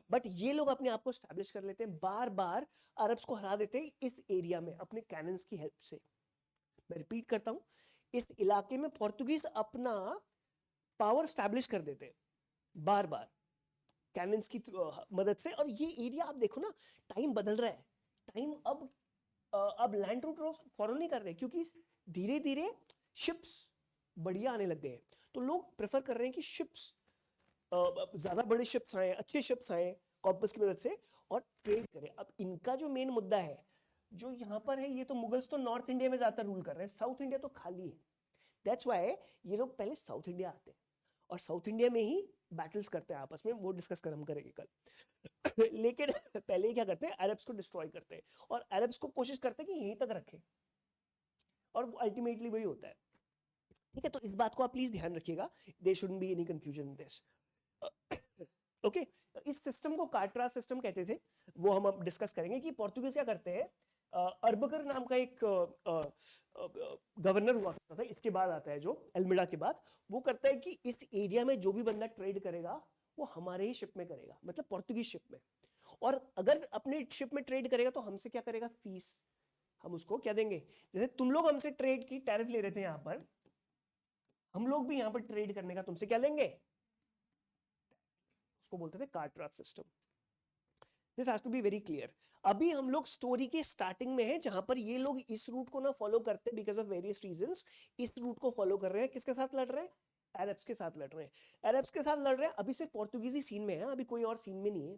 बट ये लोग अपने आप को स्टैब्लिश कर लेते हैं, बार बार अरब्स को हरा देते हैं इस एरिया में अपने कैनन्स की हेल्प से. मैं रिपीट करता हूं, इस इलाके में पोर्तुगीज अपना पावर स्टैब्लिश कर देते हैं बार बार कैनन्स की मदद से. और ये एरिया आप देखो ना, टाइम बदल रहा है. टाइम अब लैंड रूट फॉलो नहीं कर रहे, क्योंकि धीरे धीरे शिप्स बढ़िया आने लग गए हैं. तो लोग प्रेफर कर रहे हैं कि शिप्स, ज्यादा बड़े शिप्स आए, अच्छे शिप्स आए कॉम्पस की मदद से, और ट्रेड करें. अब इनका जो मेन मुद्दा है जो यहाँ पर है, ये तो मुगल्स तो नॉर्थ इंडिया में ज्यादा रूल कर रहे हैं, साउथ इंडिया तो खाली है. दैट्स व्हाई ये लोग पहले साउथ इंडिया आते हैं और साउथ इंडिया में ही बैटल्स करते हैं आपस में. वो डिस्कस कर हम करेंगे कल. लेकिन पहले ही क्या करते हैं, अरब्स को डिस्ट्रॉय करते हैं और अरब्स को कोशिश करते हैं कि यहीं तक रखें, और अल्टीमेटली वही होता है. ठीक है, तो इस बात को आप प्लीज ध्यान रखिएगा. There shouldn't be any confusion in this. Okay, इस सिस्टम को कार्ट्रा सिस्टम कहते थे, वो हम अब डिस्कस करेंगे कि पोर्तुगीज क्या करते हैं. अरबकर नाम का एक गवर्नर हुआ करता था, इसके बाद आता है जो अल्मेडा के बाद. वो करता है कि इस एरिया में जो भी बंदा ट्रेड करेगा वो हमारे ही शिप में करेगा, मतलब पोर्तुगीज शिप में. और अगर अपने शिप में ट्रेड करेगा तो हमसे क्या करेगा? फीस. हम उसको क्या देंगे? जैसे तुम लोग हमसे ट्रेड की टैरिफ ले रहे थे यहाँ पर, हम लोग भी यहाँ पर ट्रेड करने का तुमसे क्या लेंगे? उसको बोलते थे cartaz system. This has to be very clear. अभी हम लोग स्टोरी के स्टार्टिंग में है, जहां पर ये लोग इस रूट को ना फॉलो करते हैं बिकॉज ऑफ वेरियस रीजंस. इस रूट को फॉलो कर रहे हैं. किसके साथ लड़ रहे हैं? अरब्स के साथ लड़ रहे हैं. अरब्स के साथ लड़ रहे हैं. अभी सिर्फ पोर्तुगीज सीन में है, अभी कोई और सीन में नहीं है.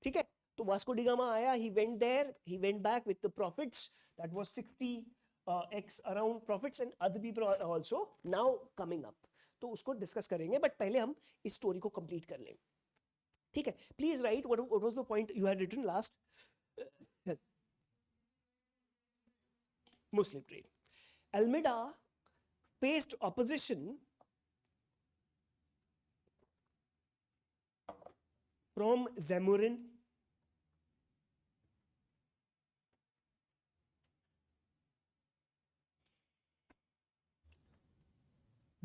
ठीक है, तो वास्को डी गामा आया, he went there, he went back with the profits. That was 60x around profits, and other people are also now coming up. तो उसको डिस्कस करेंगे, बट पहले हम इस स्टोरी को कंप्लीट कर लें. ठीक है, please right what was the point you had written last. Muslim trade. Almeida faced opposition from Zamorin,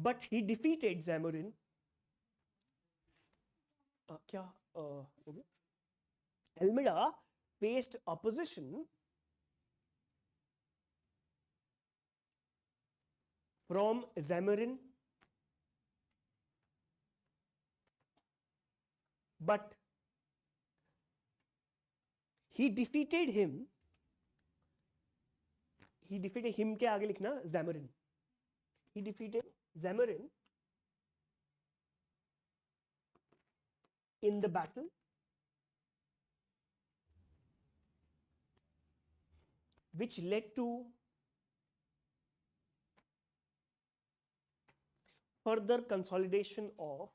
but he defeated Zamorin. क्या हो गया? Almeida faced opposition from Zamorin, but he defeated him. He defeated him के आगे लिखना Zamorin. He defeated Zamorin in the battle which led to further consolidation of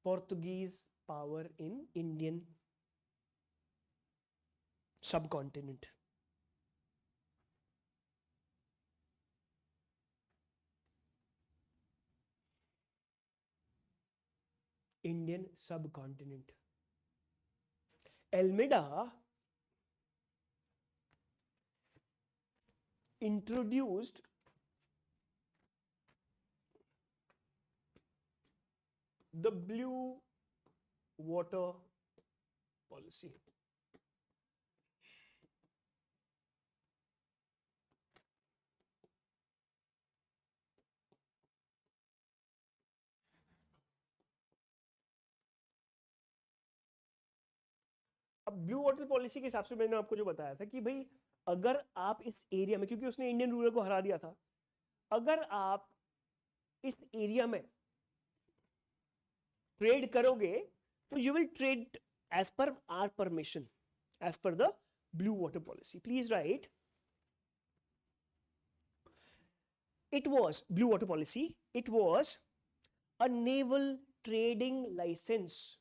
Portuguese power in Indian subcontinent. Indian subcontinent. Almeida introduced the blue water policy. अब blue water policy के हिसाब से मैंने आपको जो बताया था कि भाई अगर आप इस एरिया में, क्योंकि उसने इंडियन रूलर को हरा दिया था, अगर आप इस एरिया में ट्रेड करोगे तो you will trade as per our permission, as per the blue water policy. Please write, it was blue water policy. It was a naval trading license.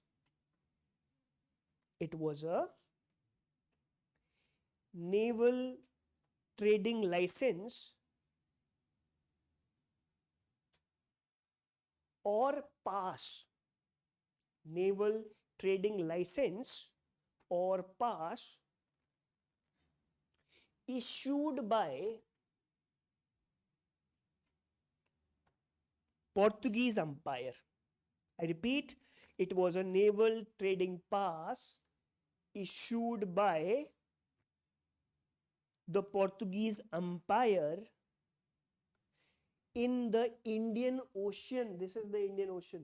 It was a naval trading license or pass. Naval trading license or pass issued by Portuguese Empire. I repeat, it was a naval trading pass issued by the Portuguese Empire in the Indian Ocean. This is the Indian Ocean.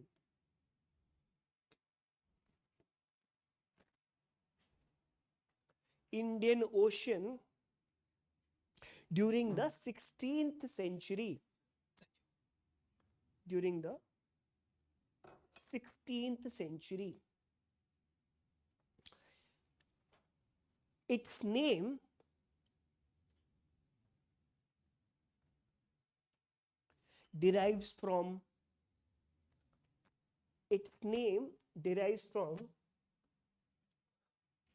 Indian Ocean during the 16th century. During the 16th century. Its name derives from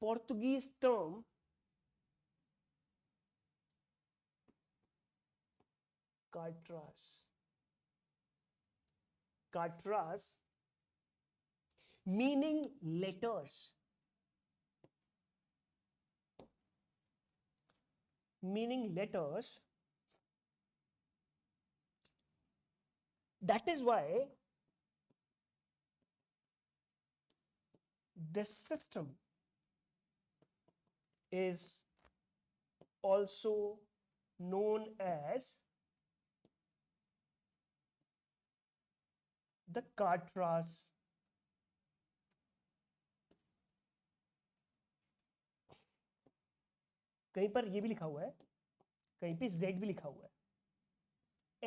Portuguese term Catras. Catras meaning letters. Meaning letters. That is why this system is also known as the Catras. कहीं पर ये भी लिखा हुआ है, कहीं पे Z भी लिखा हुआ है,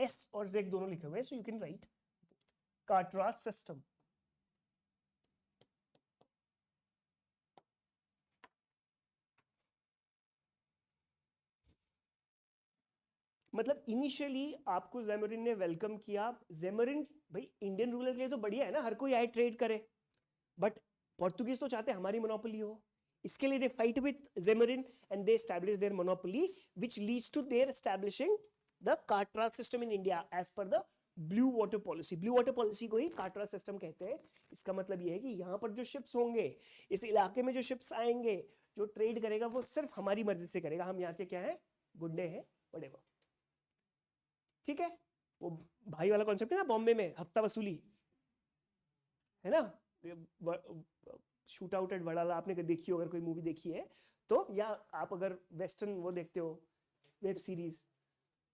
S और Z दोनों लिखे हुए हैं, so you can write Catras system. मतलब इनिशियली आपको ज़ैमरिन ने वेलकम किया. ज़ैमरिन भाई इंडियन रूलर के लिए तो बढ़िया है ना, हर कोई आए ट्रेड करे, बट पोर्तुगीज तो चाहते हमारी मोनोपोली हो. इसके लिए they fight with Zamorin and they establish their monopoly which leads to their establishing the cartaz system in India as per the blue water policy, blue water policy को ही काटरा सिस्टम कहते हैं। इसका मतलब ये है कि यहाँ पर जो शिप्स होंगे, इस इलाके में जो शिप्स आएंगे, जो ट्रेड करेगा वो सिर्फ हमारी मर्जी से करेगा, हम यहाँ के क्या है, गुंडे हैं, whatever। ठीक है, वो भाई वाला कॉन्सेप्ट है ना, बॉम्बे में हफ्ता वसूली है ना, शूट आउट एट वडाला, आपने देखी हो अगर कोई मूवी देखी है तो, या आप अगर वेस्टर्न वो देखते हो वेब सीरीज,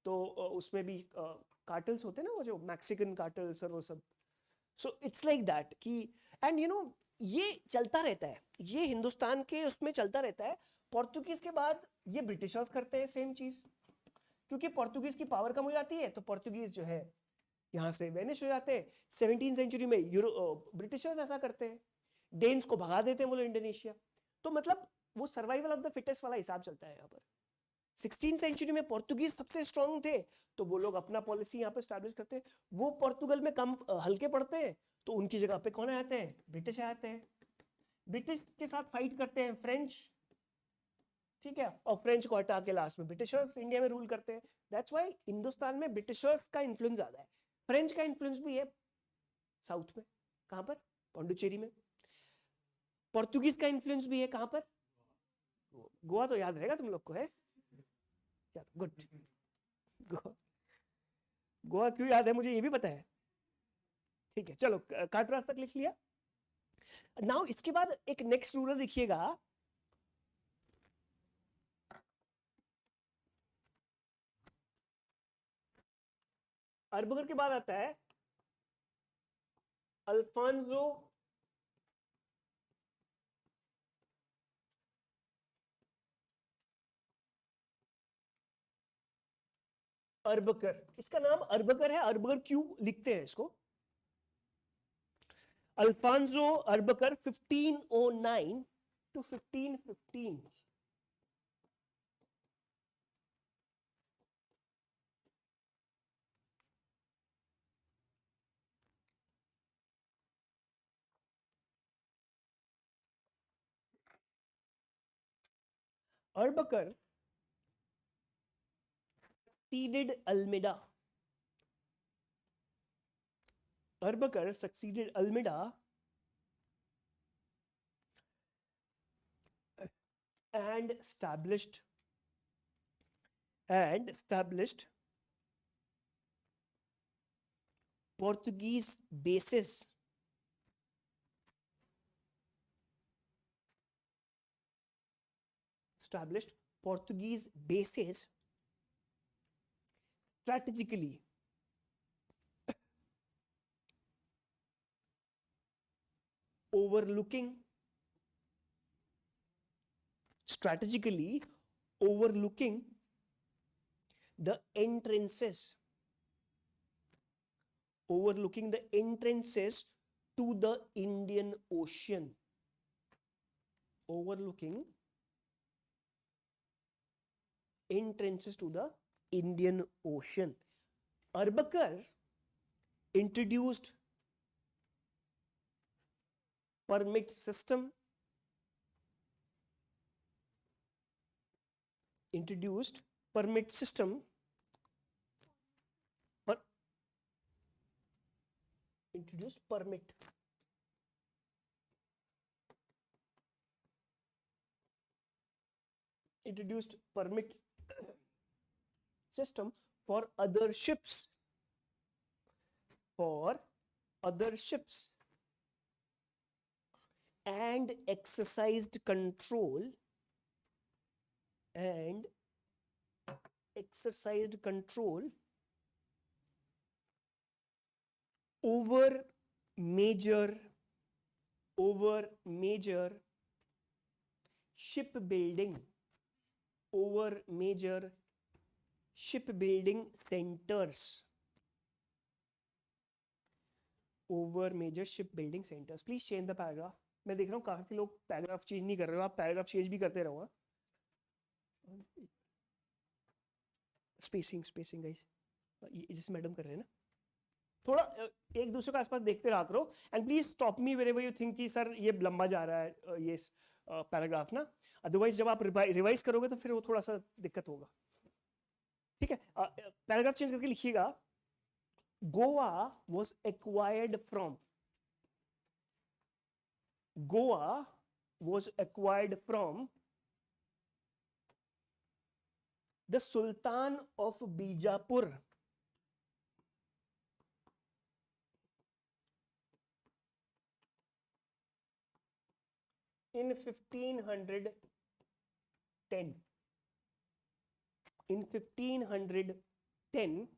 तो उसमें भी कार्टल्स होते हैं ना, वो जो मैक्सिकन कार्टल्स और वो सब। सो इट्स लाइक दैट कि, एंड यू नो ये चलता रहता है, ये हिंदुस्तान के उसमें चलता रहता है। पोर्तुगीज के बाद ये ब्रिटिशर्स करते हैं सेम चीज, क्योंकि पोर्तुगीज की पावर कम हो जाती है तो पोर्तुगीज जो है यहाँ से वेनिश हो जाते हैं। 17वीं सेंचुरी में ब्रिटिशर्स ऐसा करते हैं, डेन्स को भगा देते हैं वो लोग इंडोनेशिया। तो मतलब वो सर्वाइवल ऑफ द फिटेस्ट वाला हिसाब चलता है यहाँ पर। 16वीं सेंचुरी में पोर्तुगीज सबसे स्ट्रांग थे तो वो लोग अपना पॉलिसी यहाँ पे स्टैब्लिश करते हैं। वो पोर्तुगल में कम हल्के पड़ते हैं तो उनकी जगह पे कौन आते हैं, ब्रिटिश आते हैं। ब्रिटिश के साथ फाइट करते हैं फ्रेंच, ठीक है, और फ्रेंच को हटा के लास्ट में ब्रिटिशर्स इंडिया में रूल करते हैं। दैट्स व्हाई हिंदुस्तान में ब्रिटिशर्स का इन्फ्लुएंस ज्यादा है। फ्रेंच का इन्फ्लुएंस भी है साउथ में, कहां पर, पौंडुचेरी में। पोर्तुगीज का इन्फ्लुएंस भी है कहां पर, गोवा तो याद रहेगा तुम लोग को, है, चलो गुड। गोवा क्यों याद है मुझे ये भी पता है, ठीक है। चलो काटरास तक लिख लिया। नाउ इसके बाद एक नेक्स्ट रूलर देखिएगा, अरबगर के बाद आता है अल्फांसो अरबकर। इसका नाम अरबकर है, अरबकर क्यों लिखते हैं इसको, Alfonso Albuquerque 1509 to 1515। Albuquerque succeeded Almeida. Arbakar succeeded Almeida and established Portuguese bases strategically overlooking the entrances to the Indian Ocean. Overlooking entrances to the Indian Ocean. Arbakar introduced permit system, introduced permit system for other ships and exercised control over major shipbuilding centers. Please change the paragraph. मैं देख रहा हूँ काफी लोग paragraph change नहीं कर रहे हो, आप पैराग्राफ चेंज भी करते रहो। स्पेसिंग गाइस, ये जिस मैडम कर रहे हैं ना, थोड़ा एक दूसरे के आसपास देखते रहा करो। And please stop me wherever you think कि सर ये लंबा जा रहा है ये पैराग्राफ ना, अदरवाइज जब आप रिवाइज करोगे तो फिर वो थोड़ा सा दिक्कत होगा। ठीक है, पैराग्राफ चेंज करके लिखिएगा, Goa was acquired from the Sultan of Bijapur in 1510. In 1510,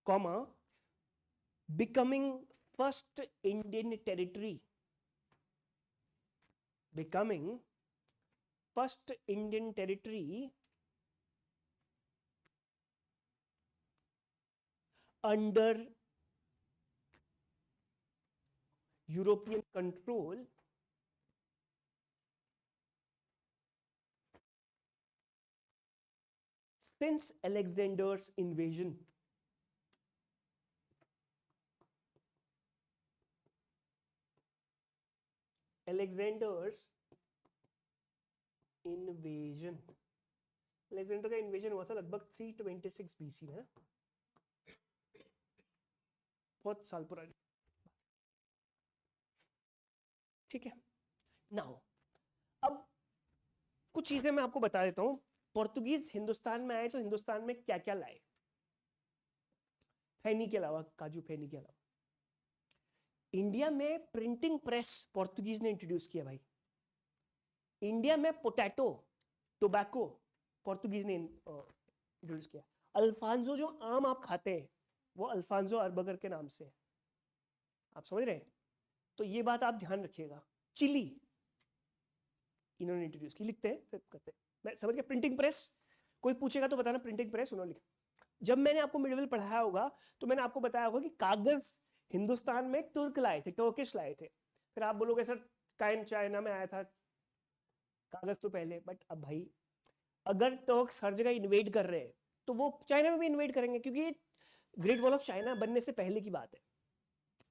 comma, becoming first Indian territory under European control since Alexander's invasion. Alexander का इन्वेजन हुआ था लगभग 326 BC में, बहुत साल पुरानी, ठीक है। नाउ अब कुछ चीजें मैं आपको बता देता हूं। पोर्तुगीज हिंदुस्तान में आए तो हिंदुस्तान में क्या क्या लाए, फैनी के अलावा, काजू फैनी के अलावा। इंडिया में प्रिंटिंग प्रेस पोर्तुगीज ने इंट्रोड्यूस किया भाई। इंडिया में पोटैटो, टोबैको पोर्तुगीज ने इंट्रोड्यूस किया। अल्फांसो जो आम आप खाते हैं वो अल्फांसो अरबगर के नाम से, आप समझ रहे हैं? तो ये बात आप ध्यान रखिएगा। चिली इन्होंने इंट्रोड्यूस की, लिखते हैं फिर करते हैं, मैं समझ गया। प्रिंटिंग प्रेस, कोई पूछेगा तो बताना प्रिंटिंग प्रेस उन्होंने लिखा। जब मैंने आपको मिडिल पढ़ाया होगा तो मैंने आपको बताया होगा कि कागज हिंदुस्तान में तुर्क लाए थे, टर्किश लाए थे। फिर आप बोलोगे सर चाइना में आया था कागज तो पहले, बट अब भाई अगर टर्क्स हर जगह इन्वेड कर रहे हैं तो वो चाइना में भी इन्वेड करेंगे, क्योंकि ग्रेट वॉल ऑफ चाइना बनने से पहले की बात है,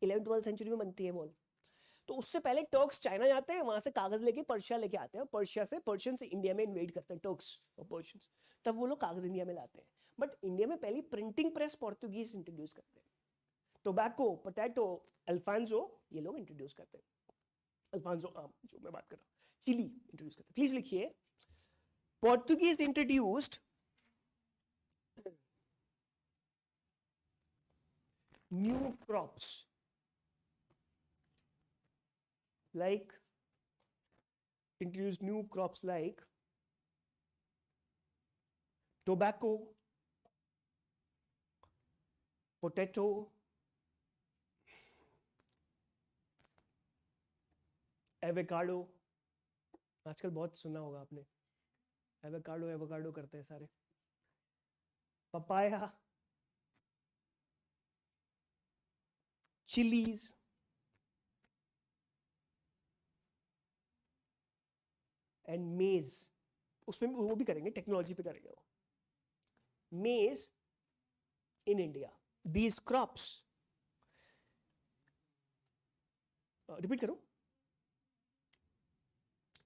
11th-12th सेंचुरी में बनती है वॉल। तो उससे पहले टर्क्स चाइना जाते हैं, वहां से कागज लेके पर्शिया लेके आते हैं, पर्शियन से इंडिया में इन्वेड करते हैं टर्क्स और पर्शियंस, तब वो लोग कागज इंडिया में लाते हैं। बट इंडिया में पहली प्रिंटिंग प्रेस पोर्तुगीज इंट्रोड्यूस करते हैं। टोबैको, पोटैटो, अल्फांसो ये लोग इंट्रोड्यूस करते हैं। अल्फांसो आम जो मैं बात कर रहा हूँ, चिली इंट्रोड्यूस करते हैं। प्लीज लिखिए, Portuguese introduced new crops like tobacco, potato, avocado. आजकल बहुत सुना होगा आपने, एवोकाडो करते हैं सारे। पपाया, चिलीज, एंड मेज। उसमें वो भी करेंगे, टेक्नोलॉजी पे करेंगे वो। मेज in India, these crops, repeat करो,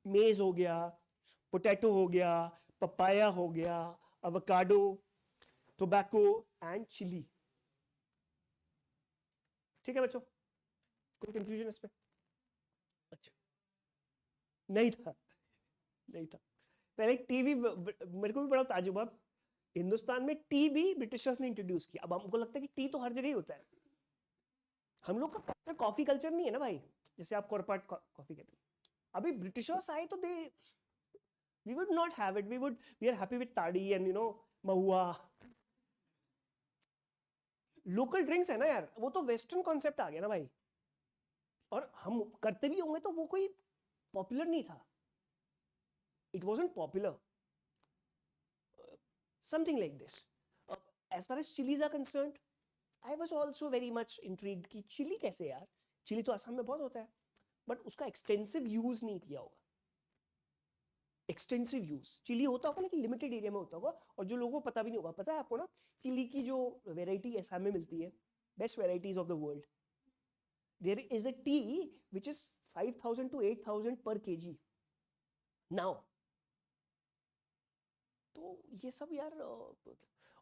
मेज हो गया, पोटैटो हो गया, पपाया हो गया, एवोकाडो, टोबैको एंड चिली। ठीक है बच्चों, कोई कंफ्यूजन इस पे? अच्छा, नहीं था पहले टी भी, मेरे को भी बड़ा ताजुब है। हिंदुस्तान में टी भी ब्रिटिशर्स ने इंट्रोड्यूस किया। अब हमको लगता है कि टी तो हर जगह ही होता है, हम लोग का कॉफी कल्चर नहीं है ना भाई, जैसे आप कॉर्पोरेट कॉफी कहते हैं। अभी ब्रिटिशर्स आए तो we would not have it, we are happy with toddy and mahua, local drinks है ना यार, वो तो वेस्टर्न कॉन्सेप्ट आ गया ना भाई। और हम करते भी होंगे तो वो कोई पॉपुलर नहीं था, it wasn't popular, something like this. As far as chilies are concerned, I was also very much intrigued कि चिली कैसे यार, चिली तो असम में बहुत होता है, बट उसका एक्सटेंसिव यूज नहीं किया होगा। एक्सटेंसिव यूज चिली होता होगा लेकिन लिमिटेड एरिया में होता होगा, और जो लोगों को पता भी नहीं होगा। पता है आपको ना, चिली की जो वेराइटी असम में मिलती है, best varieties of the world, there is a tea which is 5000 to 8000 per kg now. तो ये सब यार,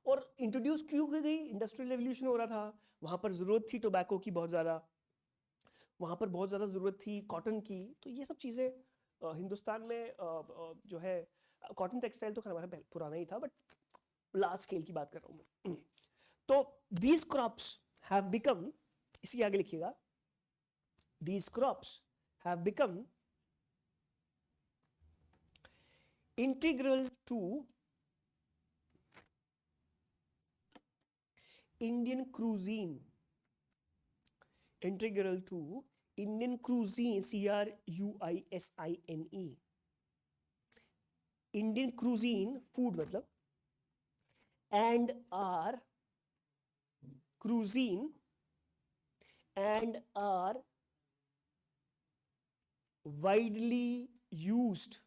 और इंट्रोड्यूस क्यों की गई? इंडस्ट्रियल रेवोल्यूशन हो रहा था, वहां पर जरूरत थी टोबैको की बहुत ज़्यादा, वहां पर बहुत ज़्यादा ज़रूरत थी कॉटन की। तो ये सब चीज़ें हिंदुस्तान में जो है, कॉटन टेक्सटाइल तो हमारा पुराना ही था, बट लार्ज स्केल की बात कर रहा हूँ मैं। तो दीज क्रॉप्स हैव बिकम, इसके आगे लिखिएगा, these crops have become integral to Indian cuisine, integral to Indian cuisine, CRUISINE, Indian cuisine, food मतलब, and are cuisine and are widely used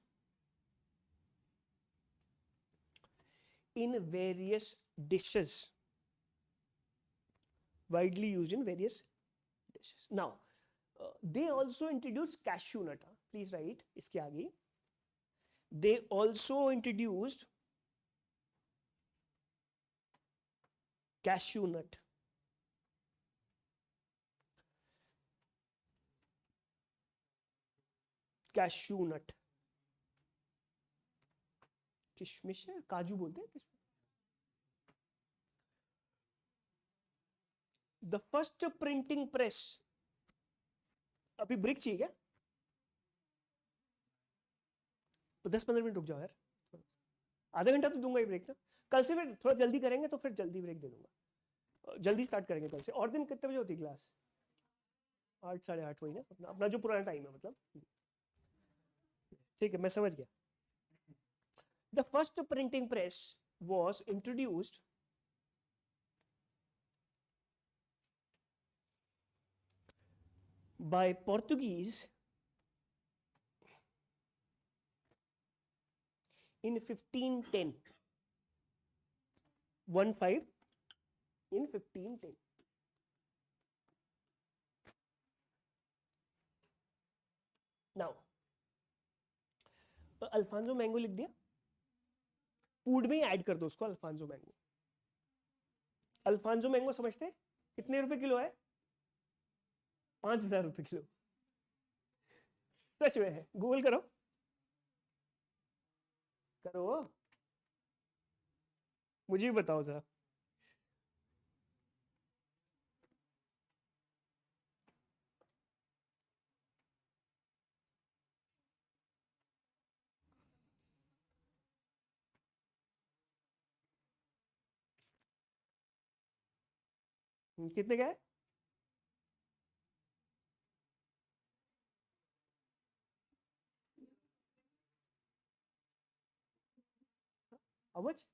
in various dishes, widely used in various dishes. Now they also introduced cashew nut, please write iske aage, they also introduced cashew nut. Cashew nut, किशमिश है, काजू बोलते हैं किशमिश। The first printing press, अभी break चाहिए क्या? 10-15 minute रुक जाओ यार, आधा घंटा तो दूंगा ही ब्रेक ना। कल से फिर थोड़ा जल्दी करेंगे तो फिर जल्दी ब्रेक दे दूंगा, जल्दी स्टार्ट करेंगे कल से। और दिन कितने बजे होती है क्लास? 8, 8:30 वही ना, अपना जो पुराना टाइम है मतलब। ठीक है, मैं समझ गया। The first printing press was introduced by Portuguese in 1510, 15 in 1510. Now Alphonso mango लिख दिया, फूड में ही ऐड कर दो उसको, अल्फांसो मैंगो। अल्फांसो मैंगो समझते हैं कितने रुपए किलो है? 5,000 रुपए किलो। सच में है, गूगल करो, करो, मुझे भी बताओ जरा। कितने का है? How much?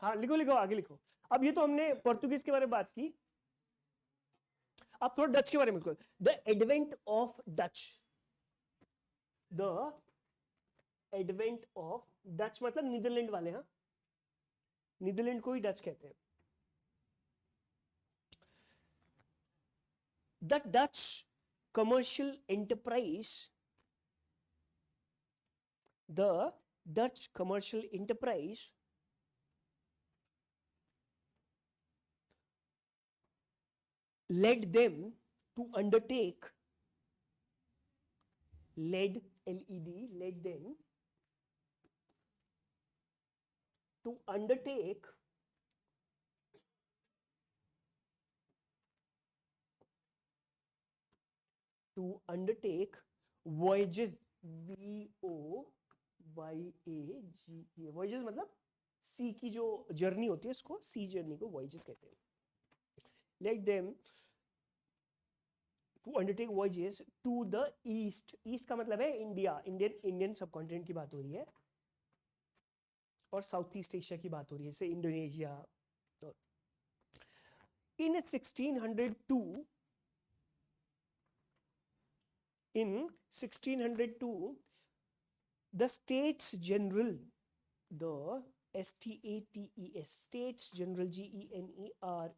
हाँ लिखो लिखो, आगे लिखो। अब ये तो हमने पोर्तुगीज के बारे में बात की, अब थोड़ा डच के बारे में लिखो। The advent of Dutch, the advent of Dutch मतलब नीदरलैंड वाले, हाँ, नीदरलैंड को ही डच कहते हैं। The Dutch commercial enterprise, the Dutch commercial enterprise led them to undertake, led them to undertake voyages, VOYAGE, voyages मतलब सी की जो जर्नी होती है, इसको सी जर्नी को voyages कहते हैं। Let them to undertake voyages to the east, east का मतलब है इंडिया, इंडियन सब कॉन्टिनेंट की बात हो रही है, और साउथ ईस्ट एशिया की बात हो रही है, जैसे Indonesia. In 1602, the States General, the STATES, States General, GENERAL,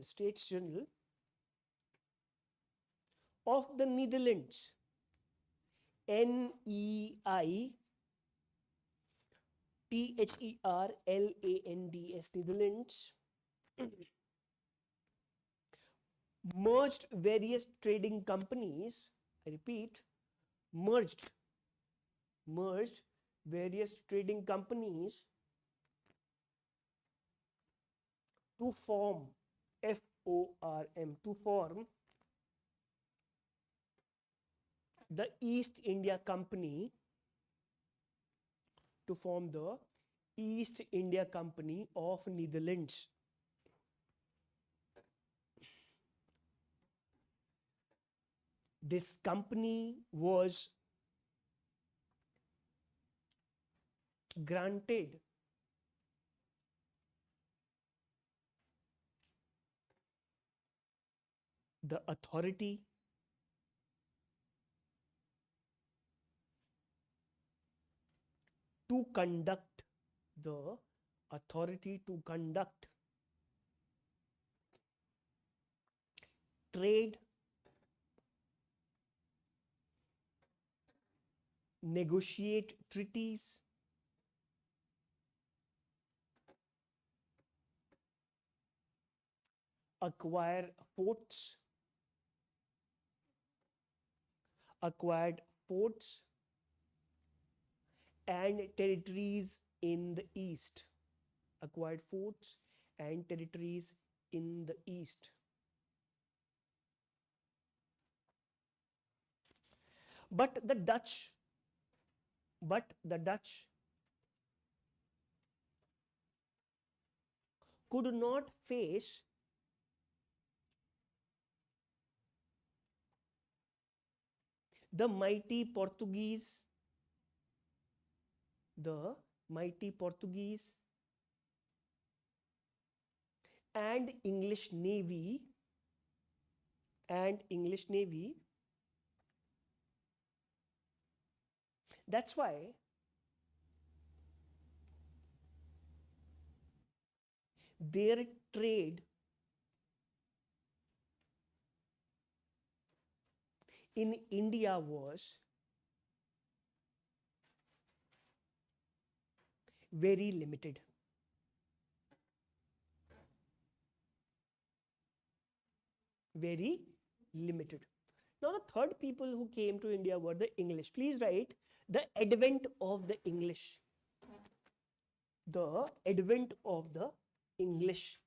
States General of the Netherlands, NEITHERLANDS, Netherlands, merged various trading companies. I repeat, merged various trading companies to form FORM, to form the East India Company, to form the East India Company of Netherlands. This company was granted the authority to conduct trade, negotiate treaties, acquired forts and territories in the east. Acquired forts and territories in the east. But the Dutch could not face the mighty Portuguese and English Navy That's why their trade in India was very limited. Very limited. Now the third people who came to India were the English. Please write the advent of the English. The advent of the English.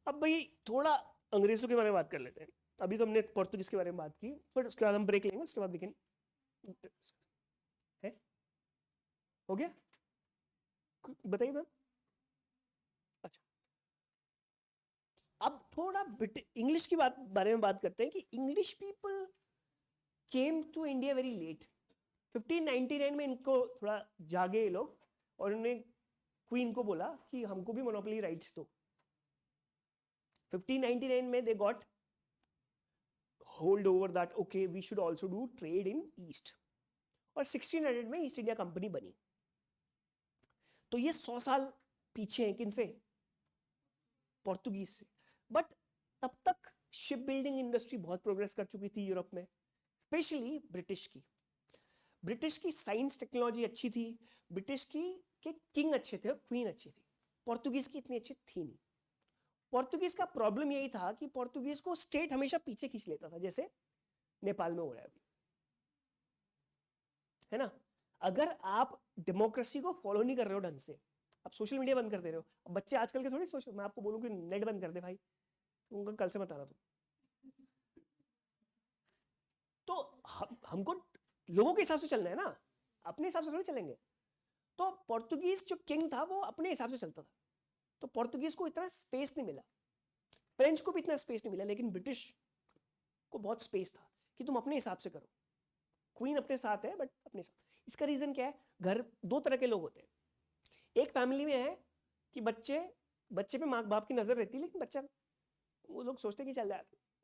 अब भाई थोड़ा अंग्रेजों के बारे में बात कर लेते हैं. अभी तो हमने पोर्तुगीज के बारे में बात की, पर उसके बाद हम ब्रेक लेंगे, उसके बाद देखेंगे. है हो गया? बताइए मैम. अच्छा, अब थोड़ा इंग्लिश की बारे में बात करते हैं कि English people came to India very late. 1599 में इनको थोड़ा जागे ये लोग और उन्होंने क्वीन को बोला कि हमको भी मोनोपोली राइट्स दो. 1599 में they got hold over that okay we should also do trade in east. और 1600 में ईस्ट इंडिया कंपनी बनी. तो ये 100 साल पीछे हैं किनसे? पोर्तुगीज से. बट तब तक शिप बिल्डिंग इंडस्ट्री बहुत प्रोग्रेस कर चुकी थी यूरोप में, स्पेशली ब्रिटिश की साइंस टेक्नोलॉजी अच्छी थी, ब्रिटिश की के किंग अच्छे थे, क्वीन अच्छी थी. पोर्तुगीज की इतनी अच्छी थी नहीं. पोर्तुगीज का प्रॉब्लम यही था कि पोर्तुगीज को स्टेट हमेशा पीछे खींच लेता था, जैसे नेपाल में हो रहा है अभी, है ना. अगर आप डेमोक्रेसी को फॉलो नहीं कर रहे हो ढंग से, आप सोशल मीडिया बंद कर दे रहे हो. अब बच्चे आजकल के थोड़ी सोच, मैं आपको बोलूं कि नेट बंद कर दे भाई, तो उनका कल से मत आना तुम. तो हमको लोगों के हिसाब से चलना है ना, अपने हिसाब से थोड़ी चलेंगे. तो पोर्तुगीज जो किंग था वो अपने हिसाब से चलता था, तो पोर्तुगीज को इतना स्पेस नहीं मिला, फ्रेंच को भी इतना स्पेस नहीं मिला, लेकिन ब्रिटिश को बहुत स्पेस था कि तुम अपने हिसाब से करो. क्वीन अपने साथ है बट अपने साथ. इसका रीजन क्या है? घर दो तरह के लोग होते हैं. एक फैमिली में है कि बच्चे पे माँ बाप की नजर रहती है, लेकिन बच्चा वो लोग सोचते हैं कि चल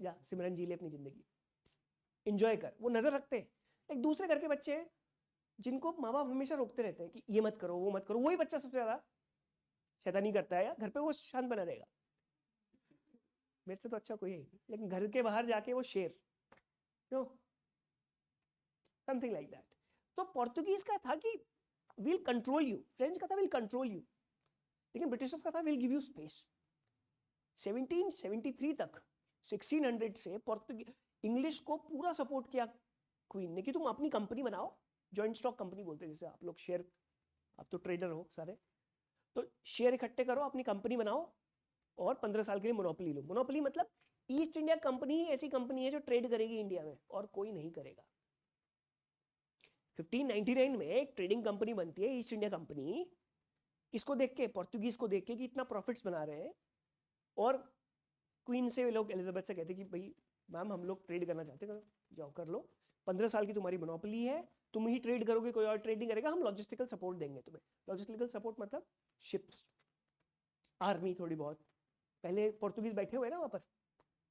जा सिमरन जी ले अपनी जिंदगी, एंजॉय कर, वो नजर रखते हैं. एक दूसरे घर के बच्चे हैं जिनको माँ बाप हमेशा रोकते रहते हैं कि ये मत करो वो मत करो. वही बच्चा सबसे ज्यादा शैतानी करता है, या घर पे वो शांत बना रहेगा. मेरे से तो अच्छा कोई है नहीं, लेकिन घर के बाहर जाके वो शेर, नो समथिंग लाइक दैट। तो पोर्तुगीज का था कि विल कंट्रोल यू, फ्रेंच का था विल कंट्रोल यू, लेकिन ब्रिटिशर्स का था विल गिव यू स्पेस। 1773 तक 1600 से पोर्तुगीज इंग्लिश को पूरा सपोर्ट किया क्वीन ने कि तुम अपनी कंपनी बनाओ, जॉइंट स्टॉक कंपनी बोलते हैं जिसे आप लोग, शेयर, आप तो ट्रेडर हो सारे, तो शेयर इकट्ठे करो, अपनी कंपनी बनाओ और 15 साल के लिए मोनोपोली लो। मोनोपोली मतलब ईस्ट इंडिया कंपनी ऐसी कंपनी है जो ट्रेड करेगी इंडिया में और कोई नहीं करेगा। 1599 में एक ट्रेडिंग कंपनी बनती है ईस्ट इंडिया कंपनी, किसको देख के, पोर्तुगीज को देख के कि इतना प्रॉफिट्स बना रहे हैं, और क्वीन से वे लोग एलिजाबेथ से कहते कि भाई मैम हम लोग ट्रेड करना चाहते हैं, जाओ कर लो, 15 साल की तुम्हारी मोनोपोली है, तुम ही ट्रेड करोगे, कोई और ट्रेड नहीं करेगा, हम लॉजिस्टिकल सपोर्ट देंगे तुम्हें। लॉजिस्टिकल सपोर्ट मतलब शिप्स, आर्मी थोड़ी बहुत, पहले पोर्तुगीज बैठे हुए ना वहां पर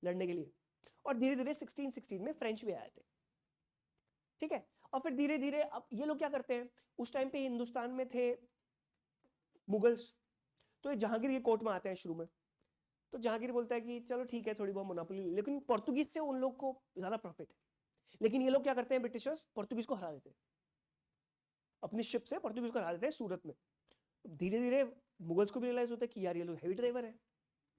लड़ने के लिए, और धीरे धीरे 1616 में फ्रेंच भी आए थे, ठीक है। और फिर धीरे धीरे अब ये लोग क्या करते हैं, उस टाइम पे हिंदुस्तान में थे मुगल्स, तो ये जहांगीर के कोर्ट में आते हैं शुरू में, तो जहांगीर बोलता है कि चलो ठीक है थोड़ी बहुत मोनोपोली, लेकिन पोर्तुगीज से उन लोग को ज्यादा प्रॉफिट है। लेकिन ये लोग क्या करते हैं, ब्रिटिशर्स पोर्तुगीज को हरा देते हैं, अपनी शिप से पोर्तुगीज को हरा देते हैं सूरत में। धीरे धीरे मुगल्स को भी रियलाइज होता है कि यार ये लोग हैवी ड्राइवर है,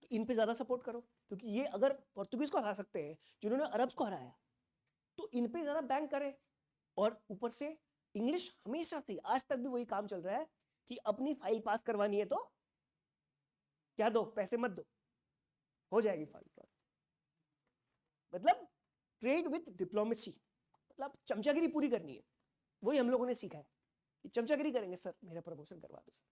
तो इन पे ज्यादा सपोर्ट करो, क्योंकि ये अगर पोर्तुगीज को हरा सकते हैं जिन्होंने अरब्स को हराया, तो इन पे ज्यादा बैंक करे। और ऊपर से इंग्लिश हमेशा थी, आज तक भी वही काम चल रहा है कि अपनी फाइल पास करवानी है तो क्या दो, पैसे मत दो, हो जाएगी फाइल पास। मतलब ट्रेड विद डिप्लोमेसी, मतलब चमचागिरी पूरी करनी है, वही हम लोगों ने सीखा है कि चमचागिरी करेंगे सर मेरा प्रमोशन करवा दो सर।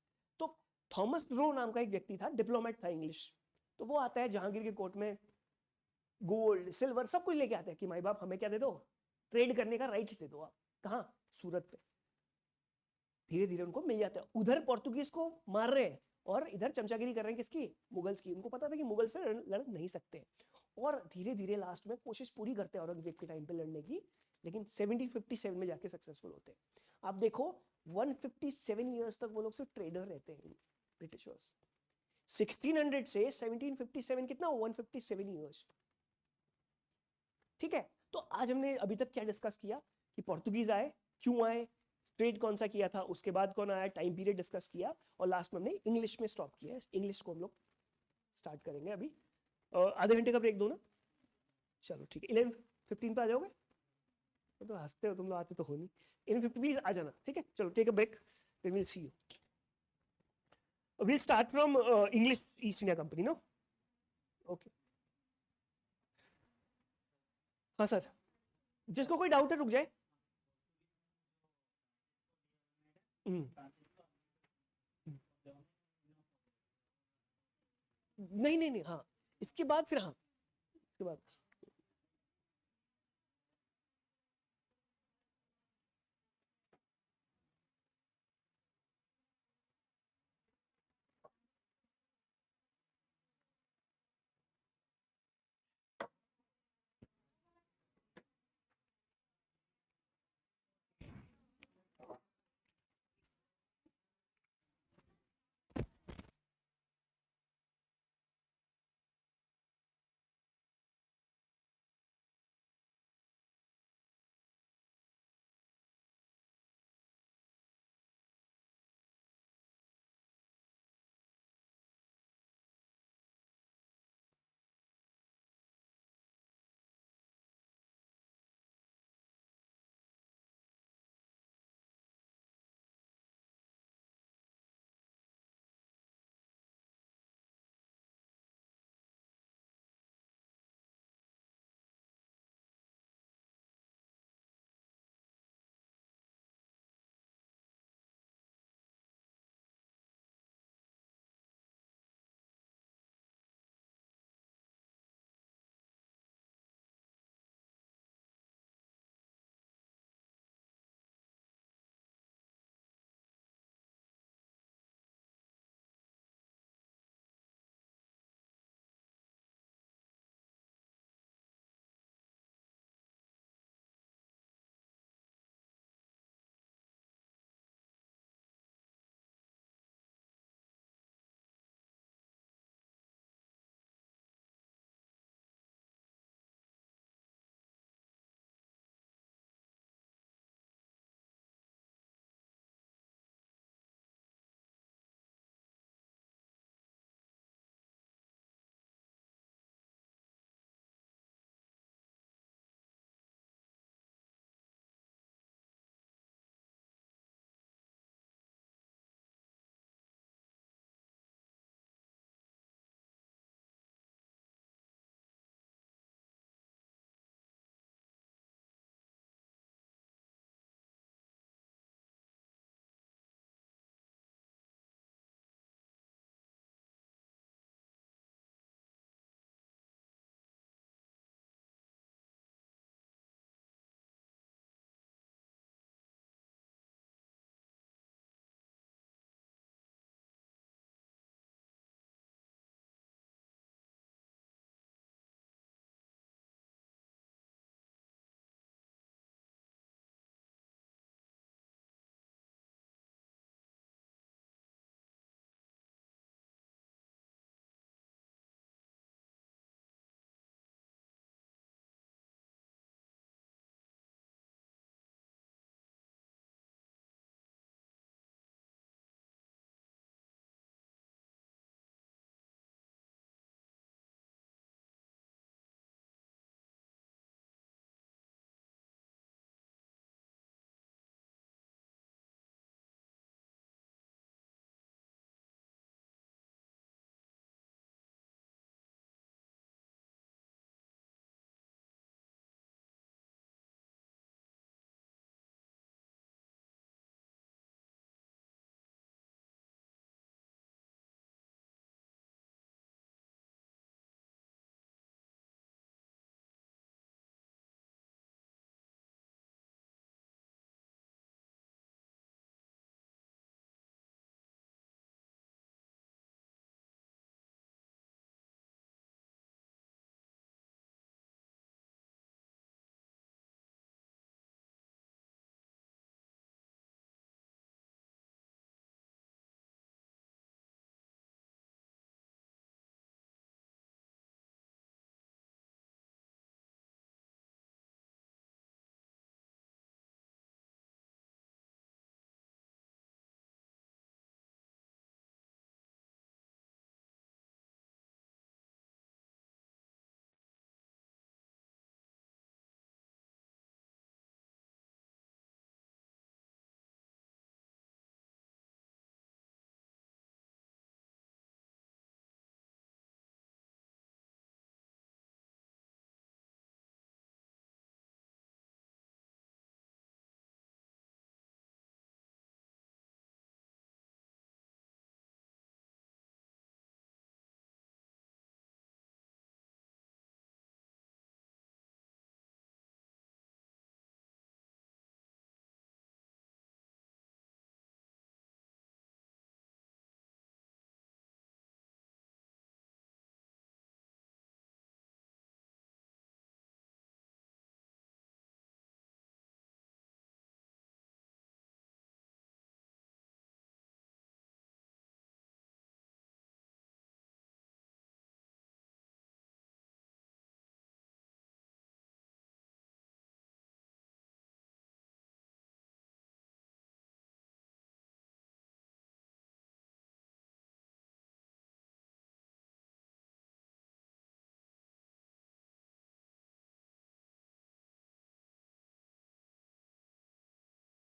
तो थॉमस रो नाम का एक व्यक्ति था, डिप्लोमेट था इंग्लिश, तो वो आता है जहांगीर के कोर्ट में, गोल्ड सिल्वर सब कुछ लेके आता है कि माई बाप हमें क्या दे दो, ट्रेड करने का राइट्स दे दो आप। कहाँ, सूरत पे। धीरे धीरे उनको मिल जाता है, उधर पोर्तुगीज को मार रहे हैं और इधर चमचागिरी कर रहे हैं किसकी, मुगल्स की। उनको पता था कि मुगल से लड़ नहीं सकते, और धीरे धीरे लास्ट में कोशिश पूरी करते हैं औरंगजेब के टाइम पे लड़ने की, लेकिन 1757 में जाके सक्सेसफुल होते हैं। आप देखो 157 ईयर्स तक वो लोग सिर्फ ट्रेडर रहते हैं ब्रिटिशर्स। 1600 से 1757 कितना, 157 ईयर्स, ठीक है। तो आज हमने अभी तक क्या डिस्कस किया कि पोर्तुगीज आए, क्यों आए, ट्रेड कौन सा किया था, उसके बाद कौन आया, टाइम पीरियड डिस्कस किया, और लास्ट में हमने इंग्लिश में स्टॉप किया। इंग्लिश को हम लोग स्टार्ट करेंगे अभी, आधे घंटे का ब्रेक दो ना, चलो ठीक है। 11:15 पे आ जाओगे, तो हंसते हो तुम लोग, आते तो हो नहीं। 11:50 प्लीज आ जाना, ठीक है। चलो take a break, then will see you. Will start from English East India Company, no okay. हाँ सर, जिसको कोई डाउट है रुक जाए। नहीं नहीं नहीं, हाँ इसके बाद फिर, हाँ इसके बाद